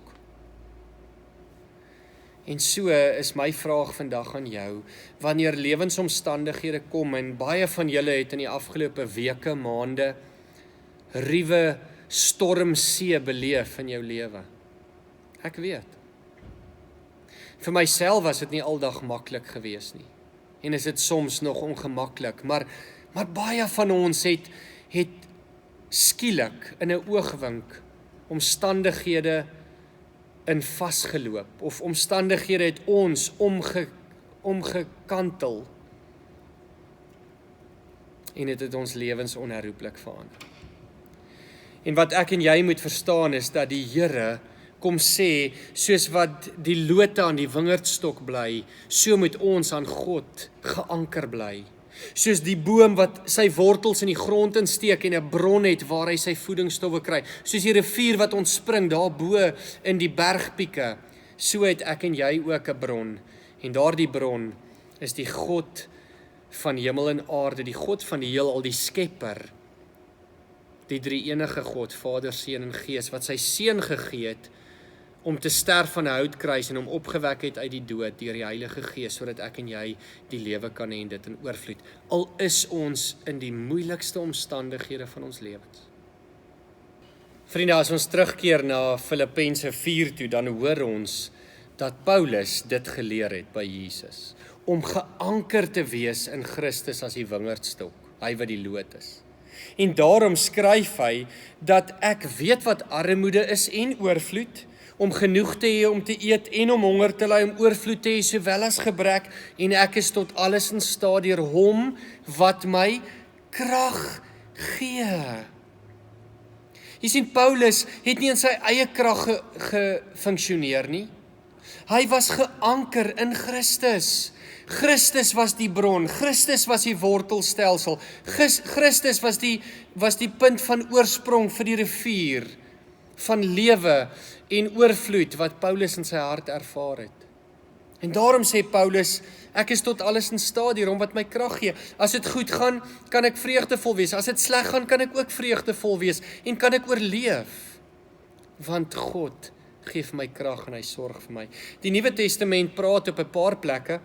En so is my vraag vandag aan jou, wanneer lewensomstandighede kom, en baie van julle het in die afgelope weke, maande, ruwe stormsee beleef in jou lewe. Ek weet. Vir myself was dit nie aldag maklik gewees nie. En is dit soms nog ongemaklik, maar baie van ons het skielik in 'n oogwink omstandighede in vasgeloop, of omstandighede het ons omgekantel en dit het ons lewens onherroepelik verander. En wat ek en jy moet verstaan is dat die Here kom sê, soos wat die lote aan die wingerdstok bly, so moet ons aan God geanker bly. Soos die boom wat sy wortels in die grond insteek en 'n bron het waar hy sy voedingsstowwe kry. Soos die rivier wat ontspring daarbo in die bergpieke, so het ek en jy ook 'n bron. En daardie bron is die God van hemel en aarde, die God van die heelal, die Skepper, die drie enige God, Vader, Seun en Gees, wat sy Seun gegee het om te sterf aan 'n houtkruis en om opgewek het uit die dood deur die Heilige Gees, sodat ek en jy die lewe kan hê en dit in oorvloed. Al is ons in die moeilikste omstandighede van ons lewens. Vriende, as ons terugkeer na Filippense 4 toe, dan hoor ons dat Paulus dit geleer het by Jesus, om geanker te wees in Christus as die wingerdstok, hy wat die loot is. En daarom skryf hy dat ek weet wat armoede is en oorvloed, om genoeg te hê om te eet en om honger te ly, om oorvloed te hê sowel as gebrek, en ek is tot alles in staat deur hom wat my krag gee. Jy sien, Paulus het nie in sy eie krag gefunksioneer nie. Hy was geanker in Christus. Christus was die bron, Christus was die wortelstelsel, Christus was die punt van oorsprong vir die rivier van lewe en oorvloed wat Paulus in sy hart ervaar het. En daarom sê Paulus, ek is tot alles in staat deur hom wat my krag gee. As dit goed gaan, kan ek vreugdevol wees. As dit sleg gaan, kan ek ook vreugdevol wees en kan ek oorleef. Want God gee vir my krag en hy sorg vir my. Die Nuwe Testament praat op 'n paar plekke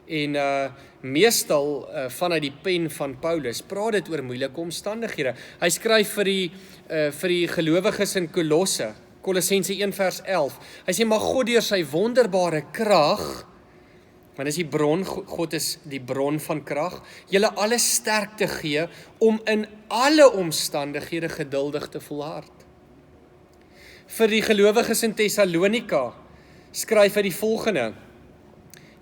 en meestal vanuit die pen van Paulus praat dit oor moeilike omstandighede. Hy skryf vir die gelowiges in Kolossense 1 vers 11. Hy sê, maar God deur sy wonderbare krag, want is die bron, God is die bron van krag, julle alle sterkte gee om in alle omstandighede geduldig te volhard. Vir die gelowiges in Thessalonika skryf hy die volgende: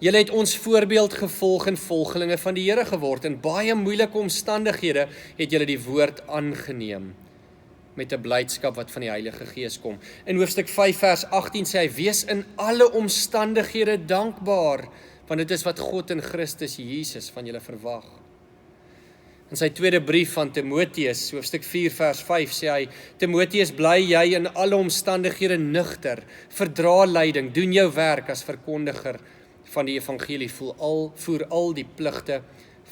julle het ons voorbeeld gevolg en volgelinge van die Here geword. In baie moeilike omstandighede het julle die woord aangeneem met 'n blydskap wat van die Heilige Gees kom. In hoofstuk 5 vers 18 sê hy, wees in alle omstandighede dankbaar, want dit is wat God in Christus Jesus van julle verwag. In sy tweede brief van Timoteus, hoofstuk 4 vers 5 sê hy, Timoteus, bly jy in alle omstandighede nugter, verdra lyding, doen jou werk as verkondiger van die evangelie, voer al die pligte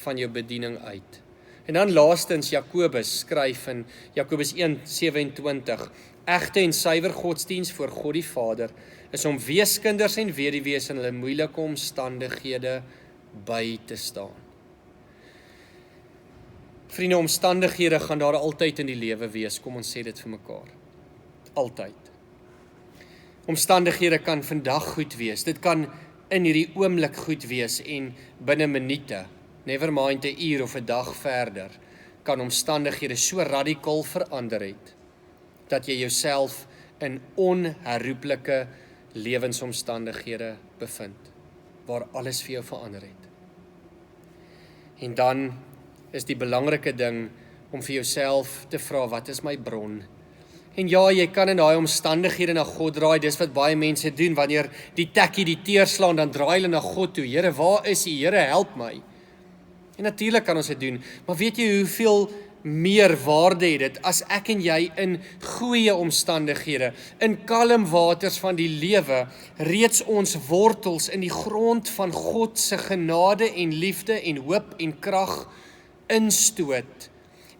van jou bediening uit. En dan laastens Jakobus skryf in Jakobus 1:27, egte en suiwer godsdiens voor God die Vader is om weeskinders en weduwees in hulle moeilike omstandighede by te staan. Vriende, omstandighede gaan daar altyd in die lewe wees, kom ons sê dit vir mekaar. Altyd. Omstandighede kan vandag goed wees, dit kan in hierdie oomblik goed wees en binne minute, never mind 'n uur of 'n dag verder, kan omstandighede so radikaal verander het, dat jy jouself in onherroepelike lewensomstandighede bevind, waar alles vir jou verander het. En dan is die belangrike ding om vir jouself te vra, wat is my bron? En ja, jy kan in daai omstandighede na God draai, dis wat baie mense doen, wanneer die tekkie die teer slaan, dan draai hulle na God toe, Here, waar is U? Here, help my. En natuurlik kan ons dit doen, maar weet jy hoeveel meer waarde het dit, as ek en jy in goeie omstandighede, in kalm waters van die lewe, reeds ons wortels in die grond van God se genade en liefde en hoop en krag instoot,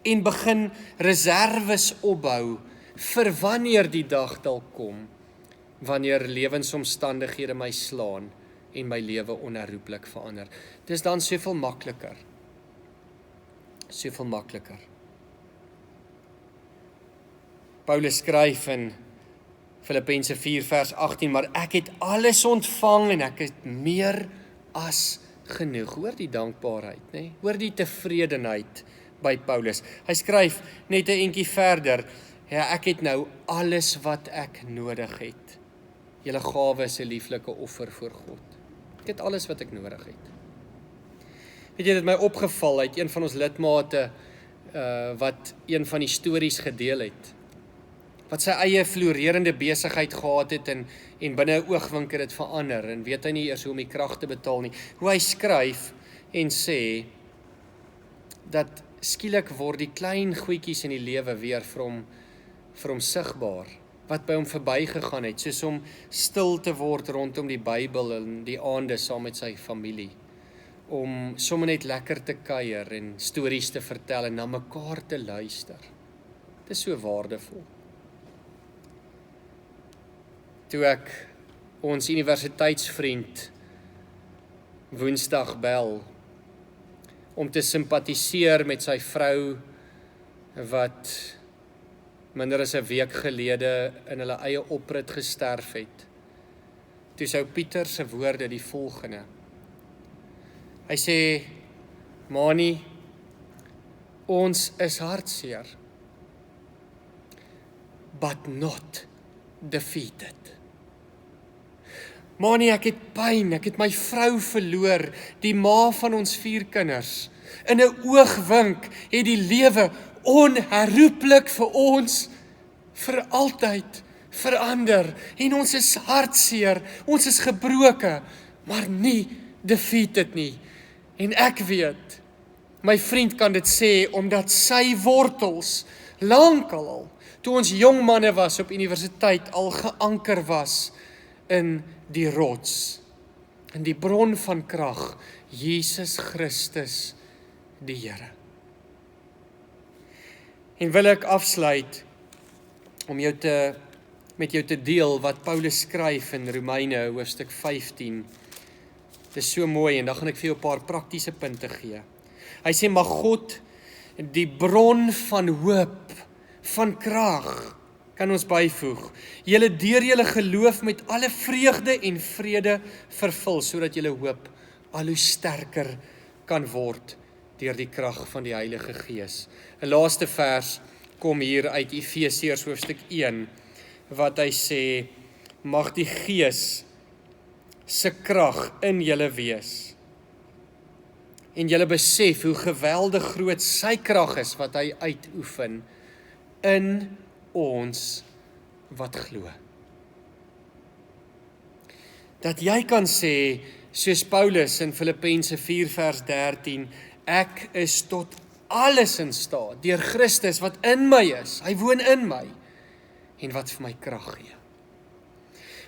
en begin reserves opbou, vir wanneer die dag dalk kom, wanneer lewensomstandighede my slaan, en my lewe onherroepelik verander. Dis dan soveel makliker. Soveel makliker. Paulus skryf in Filippense 4 vers 18, maar ek het alles ontvang en ek het meer as genoeg. Hoor die dankbaarheid, né? Hoor die tevredenheid by Paulus. Hy skryf net 'n entjie verder, ja, ek het nou alles wat ek nodig het. Julle gawe is 'n lieflike offer voor God. Ek het alles wat ek nodig het. Weet jy, dit het my opgeval uit een van ons lidmate wat een van die stories gedeel het, wat sy eie floreerende besigheid gehad het en binne 'n oogwink het dit verander en weet hy nie eers hoe om die krag te betaal nie. Hoe hy skryf en sê dat skielik word die klein goedjies in die lewe weer vir hom sigbaar, wat by hom verbygegaan het, soos om stil te word rondom die Bybel en die aande saam met sy familie, om sommer net lekker te kuier en stories te vertel en na mekaar te luister. Dit is so waardevol. toe ek ons universiteitsvriend Woensdag bel, om te simpatiseer met sy vrou, wat minder as 'n week gelede in hulle eie oprit gesterf het. Toe sou Pieter se woorde die volgende. Hy sê, Mani, ons is hartseer, but not defeated. Mani, ek het pyn, ek het my vrou verloor, die ma van ons 4 kinders. In 'n oogwink het die lewe onherroepelik vir ons vir altyd verander. En ons is hartseer, ons is gebroke, maar nie defeated nie. En ek weet, my vriend kan dit sê, omdat sy wortels lankal al, toe ons jong manne was op universiteit, al geanker was in die rots, in die bron van krag, Jesus Christus, die Here. En wil ek afsluit om met jou te deel wat Paulus skryf in Romeine hoofstuk 15. Dit is so mooi en dan gaan ek vir jou 'n paar praktiese punte gee. Hy sê, mag God, die bron van hoop, van krag, kan ons byvoeg, julle deur julle geloof met alle vreugde en vrede vervul, sodat julle hoop al hoe sterker kan word deur die krag van die Heilige Gees. 'n Laaste vers kom hier uit Efesiërs hoofstuk 1, wat hy sê, mag die Gees se krag in julle wees. En julle besef hoe geweldig groot sy krag is wat hy uitoefen in ons wat glo. Dat jy kan sê, soos Paulus in Filippense 4 vers 13, ek is tot alles in staat, deur Christus wat in my is, hy woon in my, en wat vir my krag gee.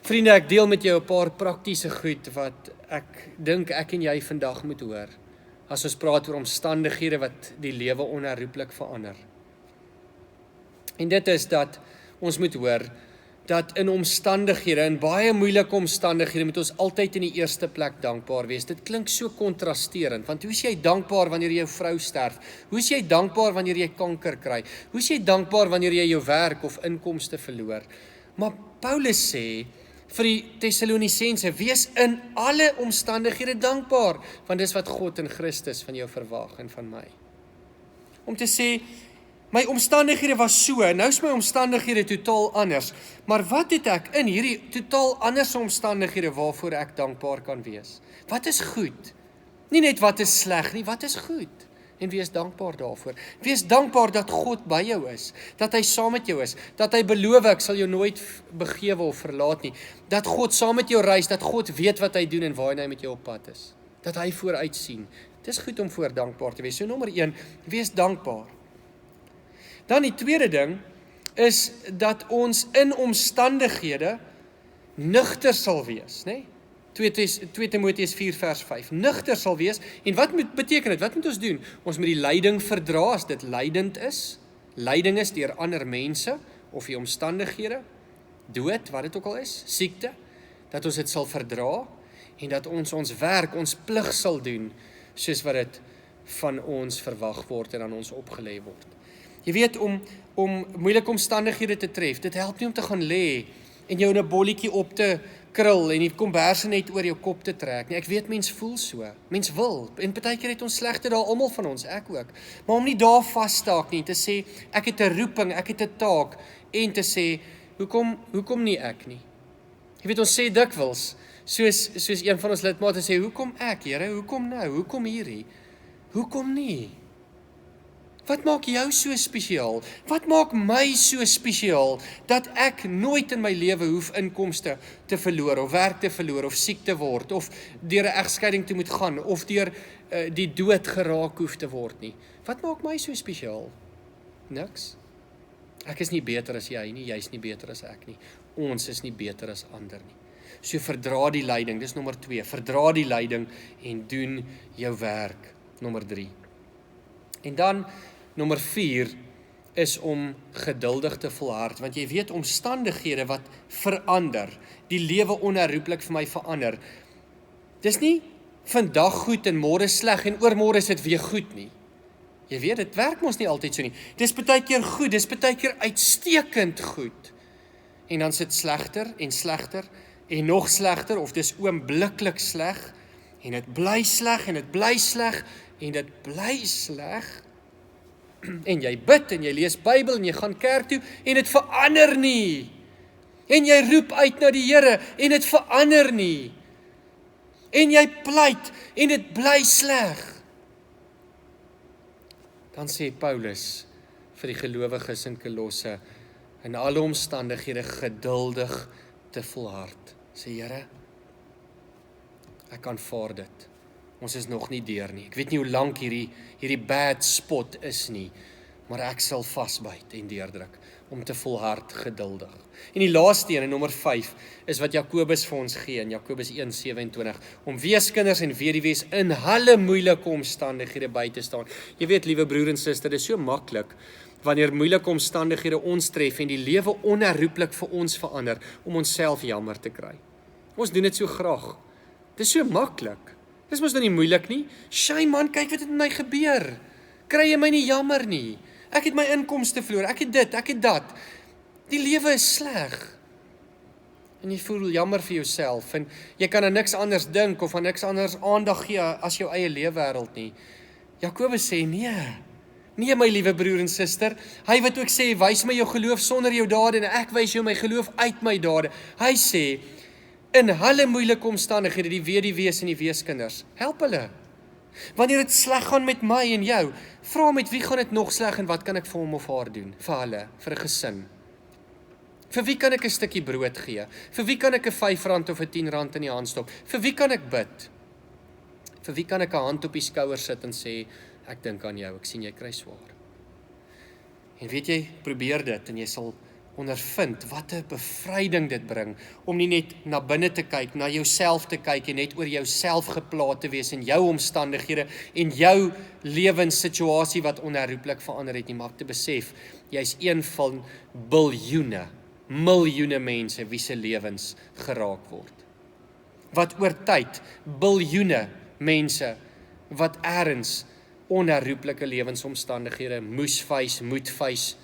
Vriende, ek deel met jou 'n paar praktiese goed, wat ek dink ek en jy vandag moet hoor, as ons praat oor omstandighede wat die lewe onherroepelik verander. En dit is dat ons moet hoor, dat in omstandighede, in baie moeilike omstandighede, moet ons altyd in die eerste plek dankbaar wees. Dit klink so kontrasterend, want hoe is jy dankbaar wanneer jou vrou sterf? Hoe is jy dankbaar wanneer jy kanker kry? Hoe is jy dankbaar wanneer jy jou werk of inkomste verloor? Maar Paulus sê, vir die Tessalonisense, wees in alle omstandighede dankbaar, want dis wat God in Christus van jou verwag en van my. Om te sê, my omstandighede was so, nou is my omstandighede totaal anders, maar wat het ek in hierdie totaal anders omstandighede waarvoor ek dankbaar kan wees? Wat is goed? Nie net wat is sleg nie, wat is goed? En wees dankbaar daarvoor. Wees dankbaar dat God by jou is, dat hy saam met jou is, dat hy beloof, ek sal jou nooit begewe of verlaat nie, dat God saam met jou reis, dat God weet wat hy doen en waar hy met jou op pad is, dat hy vooruit sien. Het is goed om voor dankbaar te wees. So nommer 1, wees dankbaar. Dan die tweede ding is dat ons in omstandighede nugter sal wees, né? 2 Timoteus 4 vers 5, nugter sal wees, en wat beteken dit? Wat moet ons doen? Ons moet die lyding verdra, as dit lydend is. Lyding is deur ander mense, of die omstandighede, dood, wat dit ook al is, siekte, dat ons dit sal verdra, en dat ons werk, ons plig sal doen, soos wat dit van ons verwag word en aan ons opgelê word. Jy weet, om moeilike omstandighede te tref, dit help nie om te gaan lê en jou in 'n bolletjie op te krul en die komberse net oor jou kop te trek nie. Ek weet mens voel so, mens wil, en partykeer het ons slegte dae, almal van ons, ek ook, maar om nie daar vasstaak nie, te sê, ek het 'n roeping, ek het 'n taak, en te sê, hoekom nie ek nie? Jy weet, ons sê dikwels, soos een van ons lidmate sê, hoekom ek, Here, hoekom nou, hoekom hierdie, hoekom nie? Wat maak jou so spesiaal? Wat maak my so spesiaal, dat ek nooit in my lewe hoef inkomste te verloor, of werk te verloor, of siek te word, of deur 'n egskeiding te moet gaan, of deur die dood geraak hoef te word nie? Wat maak my so spesiaal? Niks. Ek is nie beter as jy nie, jy is nie beter as ek nie. Ons is nie beter as ander nie. So verdra die lyding, dis nommer 2, verdra die lyding en doen jou werk, nommer 3. En dan, nommer 4, is om geduldig te volhard, want jy weet omstandighede wat verander, die lewe onherroepelik vir my verander. Dis nie vandag goed en môre sleg en oormôre is dit weer goed nie. Jy weet, dit werk mos nie altyd so nie. Dis baie keer goed, dis baie keer uitstekend goed. En dan sit slegter en nog slegter, of dis oombliklik sleg, en dit bly sleg, en dit bly sleg, en dit bly sleg. En jy bid, en jy lees Bybel, en jy gaan kerk toe, en dit verander nie. En jy roep uit na die Here, en dit verander nie. En jy pleit, en dit bly sleg. Dan sê Paulus vir die gelowiges in Kolosse, in alle omstandighede geduldig te volhard. Sê Here, ek aanvaar dit. Ons is nog nie deur nie. Ek weet nie hoe lank hierdie bad spot is nie, maar ek sal vasbyt en deurdruk om te volhard geduldig. En die laaste een, in nommer 5, is wat Jakobus vir ons gee in Jakobus 1:27, om weeskinders en weduwees in hulle moeilike omstandighede by te staan. Jy weet, liewe broer en suster, dit is so maklik wanneer moeilike omstandighede ons tref en die lewe onherroepelik vir ons verander, om onsself jammer te kry. Ons doen dit so graag. Dit is so maklik. Dis mos nou nie moeilik nie. Shame man, kyk wat het met my gebeur. Kry jy my nie jammer nie. Ek het my inkomste verloor, ek het dit, ek het dat. Die lewe is sleg. En jy voel jammer vir jouself, en jy kan aan niks anders dink, of aan niks anders aandag gee as jou eie leefwêreld nie. Jakobus sê, nee my liewe broer en suster, hy wat ook sê, wys my jou geloof sonder jou dade, en ek wys jou my geloof uit my dade. Hy sê, in hulle moeilike omstandighede, die weduwees en die weeskinders, help hulle. Wanneer dit sleg gaan met my en jou, vra met wie gaan dit nog sleg en wat kan ek vir hom of haar doen? Vir hulle, vir 'n gesin. Vir wie kan ek 'n stukkie brood gee? Vir wie kan ek 'n R5 of 'n R10 in die hand stop? Vir wie kan ek bid? Vir wie kan ek 'n hand op die skouer sit en sê, ek dink aan jou, ek sien jy kry swaar. En weet jy, probeer dit en jy sal ondervind wat 'n bevryding dit bring, om nie net na binne te kyk, na jouself te kyk en net oor jouself geplaat te wees in jou omstandighede en jou lewenssituasie wat onherroepelik verander het nie, maar te besef, jy's een van miljoene mense wie se lewens geraak word. Wat oor tyd, biljoene mense wat ergens onherroepelike lewensomstandighede moet face,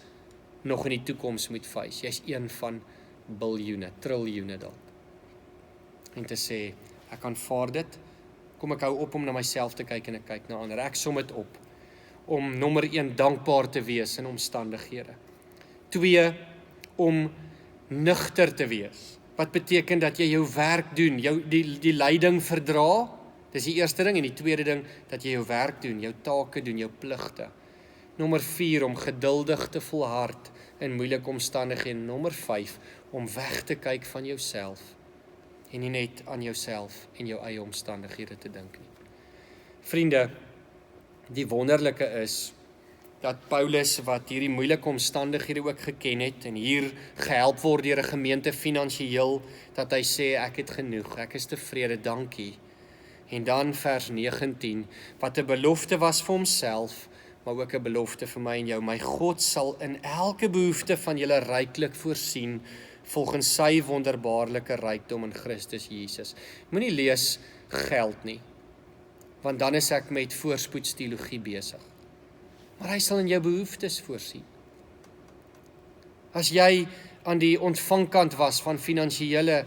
nog in die toekoms moet face. Jy's een van biljoene, triljoene dalk. En te sê, ek aanvaar dit, kom ek hou op om na myself te kyk en ek kyk na ander. Ek som dit op, om nommer 1 dankbaar te wees in omstandighede. 2, om nugter te wees. Wat beteken dat jy jou werk doen, die leiding verdra, dis die eerste ding, en die tweede ding, dat jy jou werk doen, jou take doen, jou pligte. Nommer 4, om geduldig te volhard in moeilike omstandighede. En nommer 5, om weg te kyk van jouself en nie net aan jouself en jou eie omstandighede te dink nie. Vriende, die wonderlike is dat Paulus, wat hierdie moeilike omstandighede ook geken het en hier gehelp word deur 'n gemeente finansiëel, dat hy sê, ek het genoeg, ek is tevrede, dankie. En dan vers 19, wat 'n belofte was vir homself, maar ook 'n belofte vir my en jou. My God sal in elke behoefte van julle ryklik voorsien, volgens sy wonderbaarlike rykdom in Christus Jesus. Moenie lees geld nie, want dan is ek met voorspoedsteologie besig. Maar hy sal in jou behoeftes voorsien. As jy aan die ontvangkant was van finansiële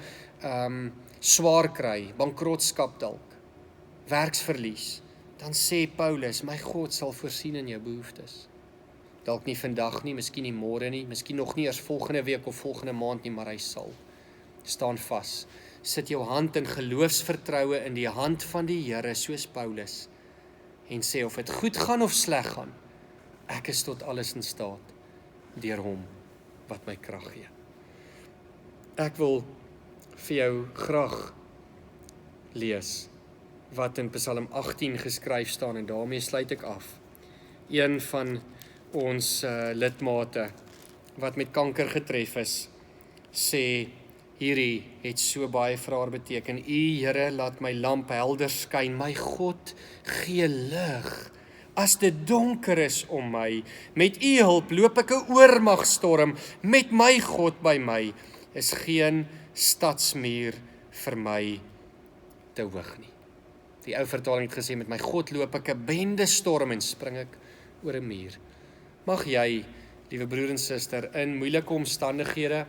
swaar kry, bankrotskap dalk, werksverlies, dan sê Paulus, my God sal voorsien in jou behoeftes. Dalk nie vandag nie, miskien nie môre nie, miskien nog nie eers volgende week of volgende maand nie, maar hy sal. Staan vas. Sit jou hand in geloofsvertroue in die hand van die Here, soos Paulus, en sê of dit goed gaan of sleg gaan, ek is tot alles in staat, deur hom wat my krag gee. Ek wil vir jou graag lees wat in Psalm 18 geskryf staan, en daarmee sluit ek af. Een van ons lidmate wat met kanker getref is, sê, hierdie het so baie vir haar beteken. U Here, laat my lamp helder skyn, my God gee lig As dit donker is om my, met U hulp loop ek 'n oormagstorm, met my God by my, is geen stadsmuur vir my te hoog nie. Die ou vertaling het gesê, met my God loop ek 'n bende storm en spring ek oor 'n muur. Mag jy, liewe broer en suster, in moeilike omstandighede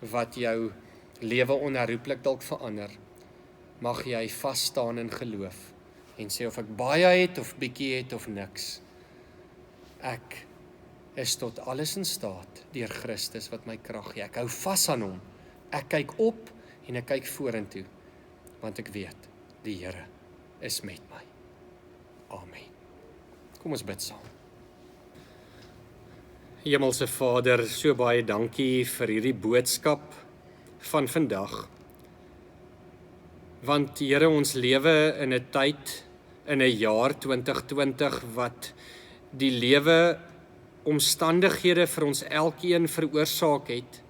wat jou lewe onherroepelik dalk verander, mag jy vas staan in geloof en sê of ek baie het of bietjie het of niks. Ek is tot alles in staat deur Christus wat my krag gee. Ek hou vas aan hom. Ek kyk op en ek kyk vorentoe, want ek weet, die Here is met my. Amen. Kom ons bid saam. Hemelse Vader, so baie dankie vir hierdie boodskap van vandag. Want Here, ons lewe in 'n tyd, in 'n jaar 2020 wat die lewe omstandighede vir ons elkeen veroorsaak het,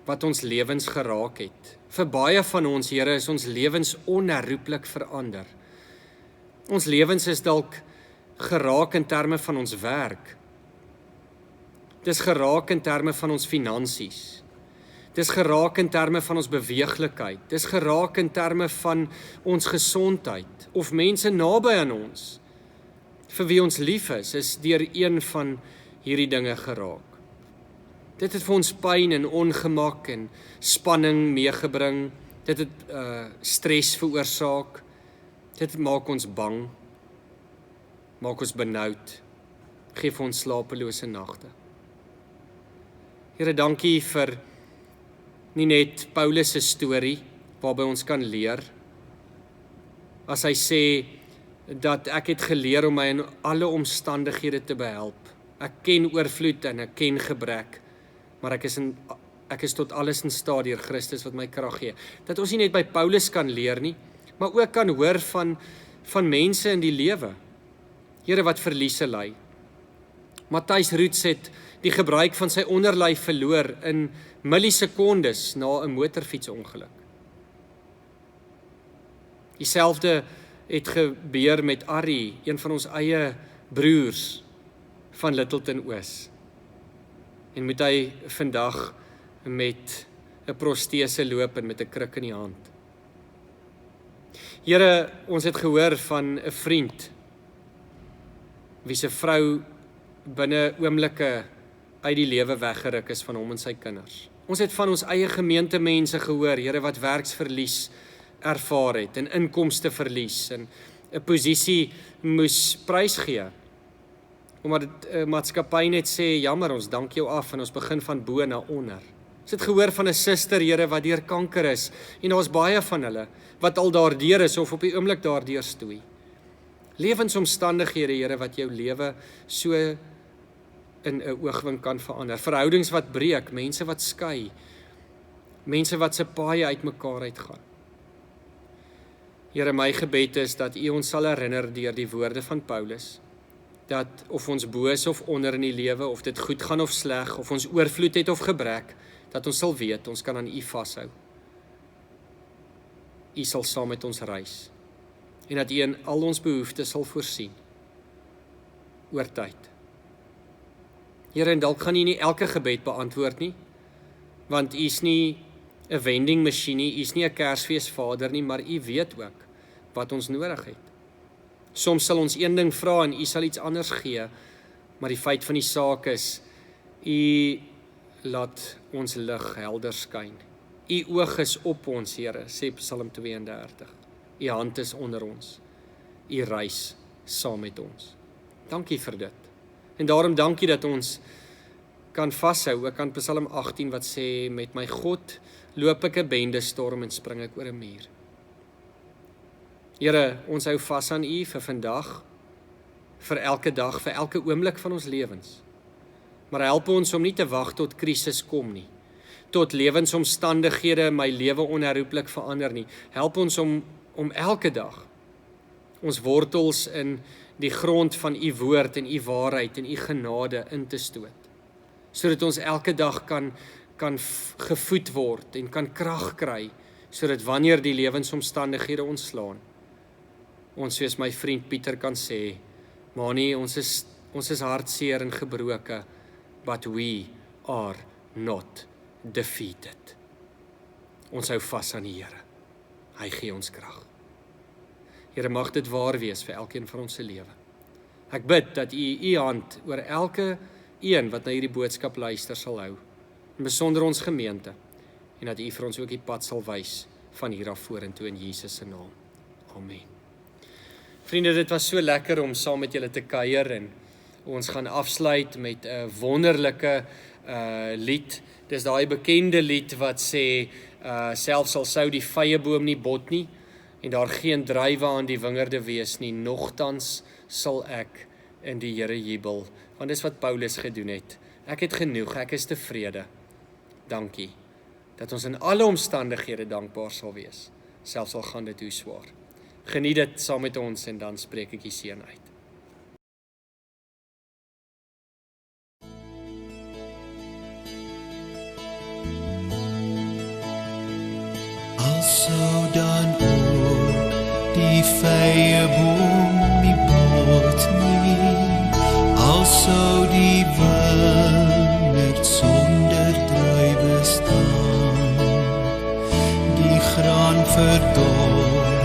wat ons lewens geraak het. Vir baie van ons, Here, is ons lewens onherroepelik verander. Ons lewens is dalk geraak in terme van ons werk. Dis geraak in terme van ons finansies. Dis geraak in terme van ons beweeglikheid. Dis geraak in terme van ons gesondheid of mense naby aan ons vir wie ons lief is deur een van hierdie dinge geraak. Dit het vir ons pyn en ongemak en spanning meegebring. Dit het stres veroorsaak. Dit maak ons bang. Maak ons benoud. Geef ons slapelose nagte. Here, dankie vir nie net Paulus se storie waarby ons kan leer. As hy sê dat ek het geleer om my in alle omstandighede te behelp. Ek ken oorvloed en ek ken gebrek, maar ek is tot alles in staat deur Christus wat my krag gee. Dat ons nie net by Paulus kan leer nie, maar ook kan hoor van mense in die lewe. Here, wat verliese ly. Matthys Roots het die gebruik van sy onderlyf verloor in millisekondes na 'n motorfietsongeluk. Dieselfde het gebeur met Arrie, een van ons eie broers van Littleton Oos. En moet hy vandag met 'n protese loop en met 'n kruk in die hand. Here, ons het gehoor van 'n vriend wie se vrou binne oomblikke uit die lewe weggeruk is van hom en sy kinders. Ons het van ons eie gemeentemense gehoor, Here, wat werksverlies ervaar het en inkomste verlies en 'n posisie moes prysgee. Omdat die maatskappy net sê, jammer, ons dank jou af en ons begin van bo na onder. Ons het gehoor van 'n suster, Here, wat deur kanker is en daar's baie van hulle wat al daardeur is of op die oomblik daardeur stoei. Lewensomstandighede, Here, wat jou lewe so in 'n oogwink kan verander. Verhoudings wat breek, mense wat skei, mense wat se paaie uitmekaar uitgaan. Here, my gebed is dat U ons sal herinner deur die woorde van Paulus, dat of ons bo is of onder in die lewe, of dit goed gaan of sleg, of ons oorvloed het of gebrek, dat ons sal weet, ons kan aan U vashou. U sal saam met ons reis, en dat U in al ons behoeftes sal voorsien, oor tyd. Here, en dalk gaan U nie elke gebed beantwoord nie, want U is nie 'n vending masjien nie, U is nie 'n Kersfeesvader nie, maar U weet ook wat ons nodig het. Soms sal ons een ding vra en U sal iets anders gee, maar die feit van die saak is, U laat ons lig helder skyn. U oog is op ons, Here, sê Psalm 32. U hand is onder ons. U reis saam met ons. Dankie vir dit. En daarom dankie dat ons kan vashou, ook aan Psalm 18 wat sê, met my God loop ek 'n bende storm en spring ek oor 'n muur. Here, ons hou vas aan U vir vandag, vir elke dag, vir elke oomblik van ons lewens. Maar help ons om nie te wag tot krisis kom nie, tot lewensomstandighede my lewe onherroepelik verander nie. Help ons om elke dag ons wortels in die grond van U woord en U waarheid en U genade in te stoot, sodat ons elke dag kan gevoed word en kan krag kry, sodat wanneer die lewensomstandighede ons slaan, ons soos my vriend Pieter kan sê, Manie, ons is hartseer en gebroke, but we are not defeated. Ons hou vas aan die Here. Hy gee ons krag. Here, mag dit waar wees vir elkeen van ons se lewe. Ek bid dat u hand oor elke een wat na hierdie boodskap luister sal hou, en besonder ons gemeente, en dat u vir ons ook die pad sal wys van hier af vorentoe in Jesus se naam. Amen. Vriende, dit was so lekker om saam met julle te kuier en ons gaan afsluit met 'n wonderlike lied. Dis daai bekende lied wat sê, selfs al sou die vyeboom nie bot nie, en daar geen druiwe aan die wingerde wees nie, nogtans sal ek in die Here jubel. Want dis wat Paulus gedoen het. Ek het genoeg, ek is tevrede. Dankie, dat ons in alle omstandighede dankbaar sal wees, selfs al gaan dit hoe swaar. Geniet dit saam met ons en dan spreek ek die seën uit. Alsou dan ook die vyeboom nie bot nie, alsou die wingerd sonder druiwe staan, die graan verdor,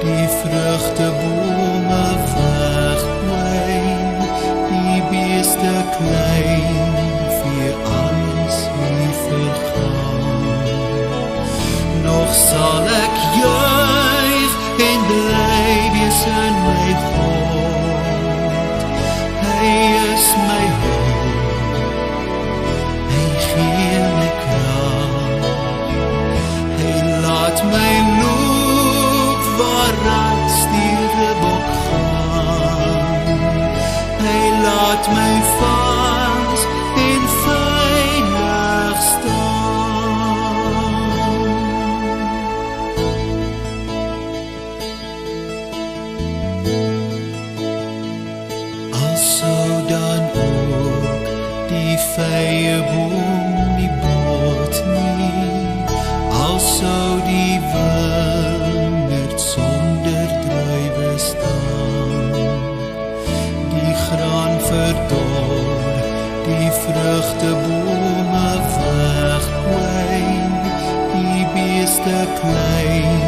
die vrugtebome wegwyn, die beeste klein, vir alles nie vergaan. Nog sal ek juig en bly wees in my God. Hy is my hulp, hy gee my krag, hy laat my loop waar stierebok gaan, hy laat my vas en veilig staan. Alsou dan ook die vyeboom nie bot nie, alsou die wingerd sonder druiwe staan, die graan verdor, die vrugtebome wegwyn, die beeste klein,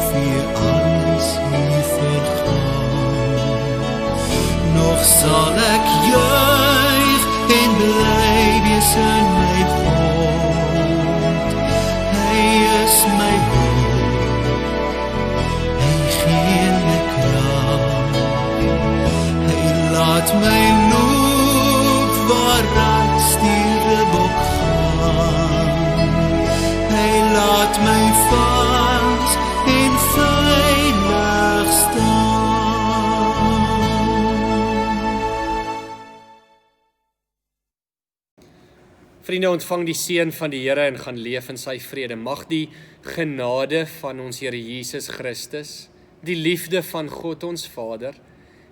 vir alles nie vergaan. Nog sal ek juig en bly wees in my God. Hy is my hulp, hy gee my krag, hy laat my loop waar stierebok gaan, hy laat my vas en veilig staan. Vriende, ontvang die seën van die Here en gaan leef in sy vrede. Mag die genade van ons Here Jesus Christus, die liefde van God ons Vader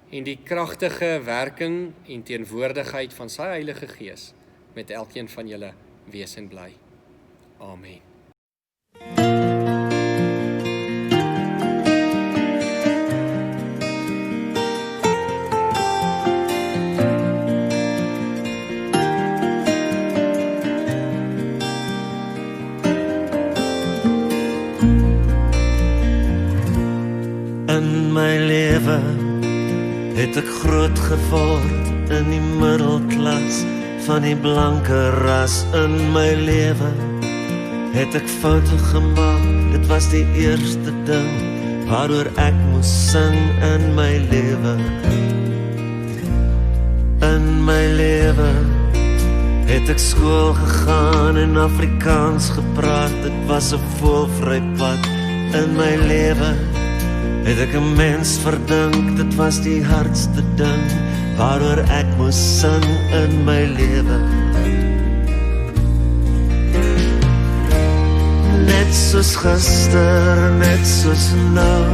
en die kragtige werking en teenwoordigheid van sy Heilige Gees met elkeen van julle wees en bly. Amen. In my lewe het ek groot geword in die middelklas van die blanke ras. In my lewe het ek foute gemaak, dit was die eerste ding waaroor ek moes sing in my lewe. In my lewe het ek skool gegaan en Afrikaans gepraat, dit was 'n voelvry pad. In my lewe het ek 'n mens verdink, dit was die hardste ding waaroor ek moes sing in my lewe. Net soos gister, net soos nou,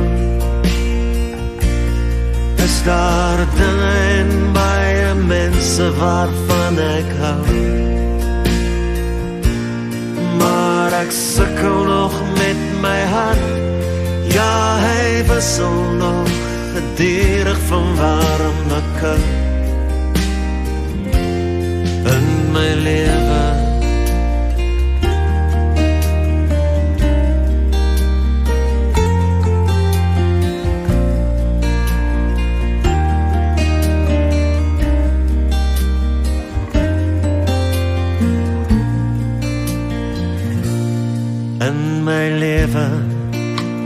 is daar dinge en baie mense waarvan ek hou. Maar ek sukkel nog met my hart, ja, hy wissel nog gedurig van warm na koud. In my lewe In my lewe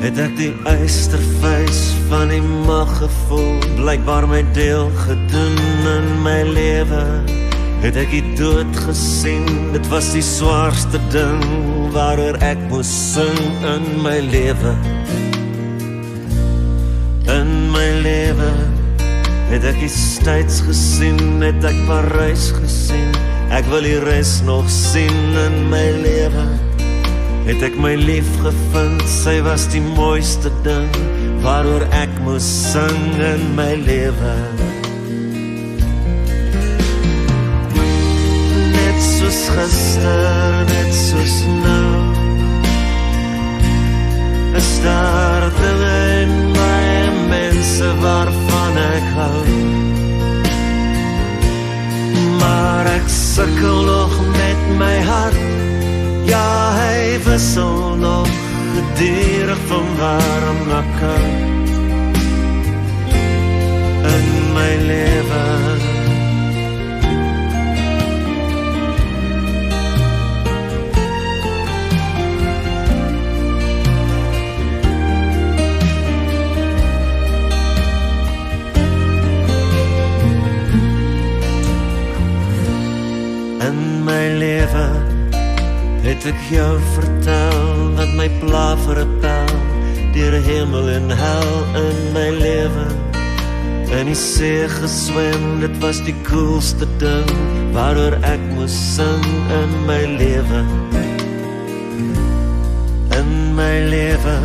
het ek die eystervuis van die mag gevoel, blykbaar my deel gedoen in my lewe. Het ek die dood gesien, dit was die zwaarste ding waaroor ek moes sing in my lewe. In my lewe het ek die States gesien, het ek Parys gesien, ek wil die res nog sien in my lewe. Het ek my lief gevind, sy was die mooiste ding waaroor ek moes sing in my lewe. Net soos gister, net soos nou, is daar dinge in my mense waarvan ek hou. Maar ek sukkel nog met my hart, ja, hy wissel nog gedurig van warm na koud in my lewe. In my lewe het ek jou vertel wat my pla vir 'n pel, deur hemel en hel in my lewe. In die see geswem, dit was die coolste ding waaroor ek moes sing in my lewe. In my lewe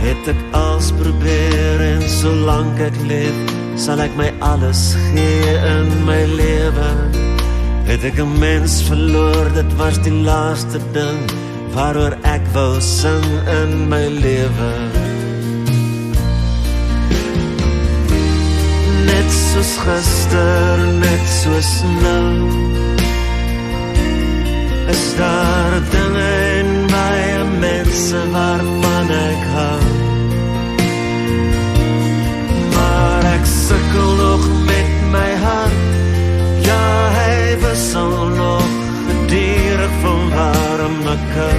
het ek alles probeer en solank ek leef, sal ek my alles gee in my lewe. Het ek 'n mens verloor, dit was die laaste ding waaroor ek wou sing in my lewe. Net soos gister, net soos nou, is daar dinge in my mense waarvan ek hou. Maar ek sukkel nog met my hart, ja, hy wissel nog gedurig van warm na koud.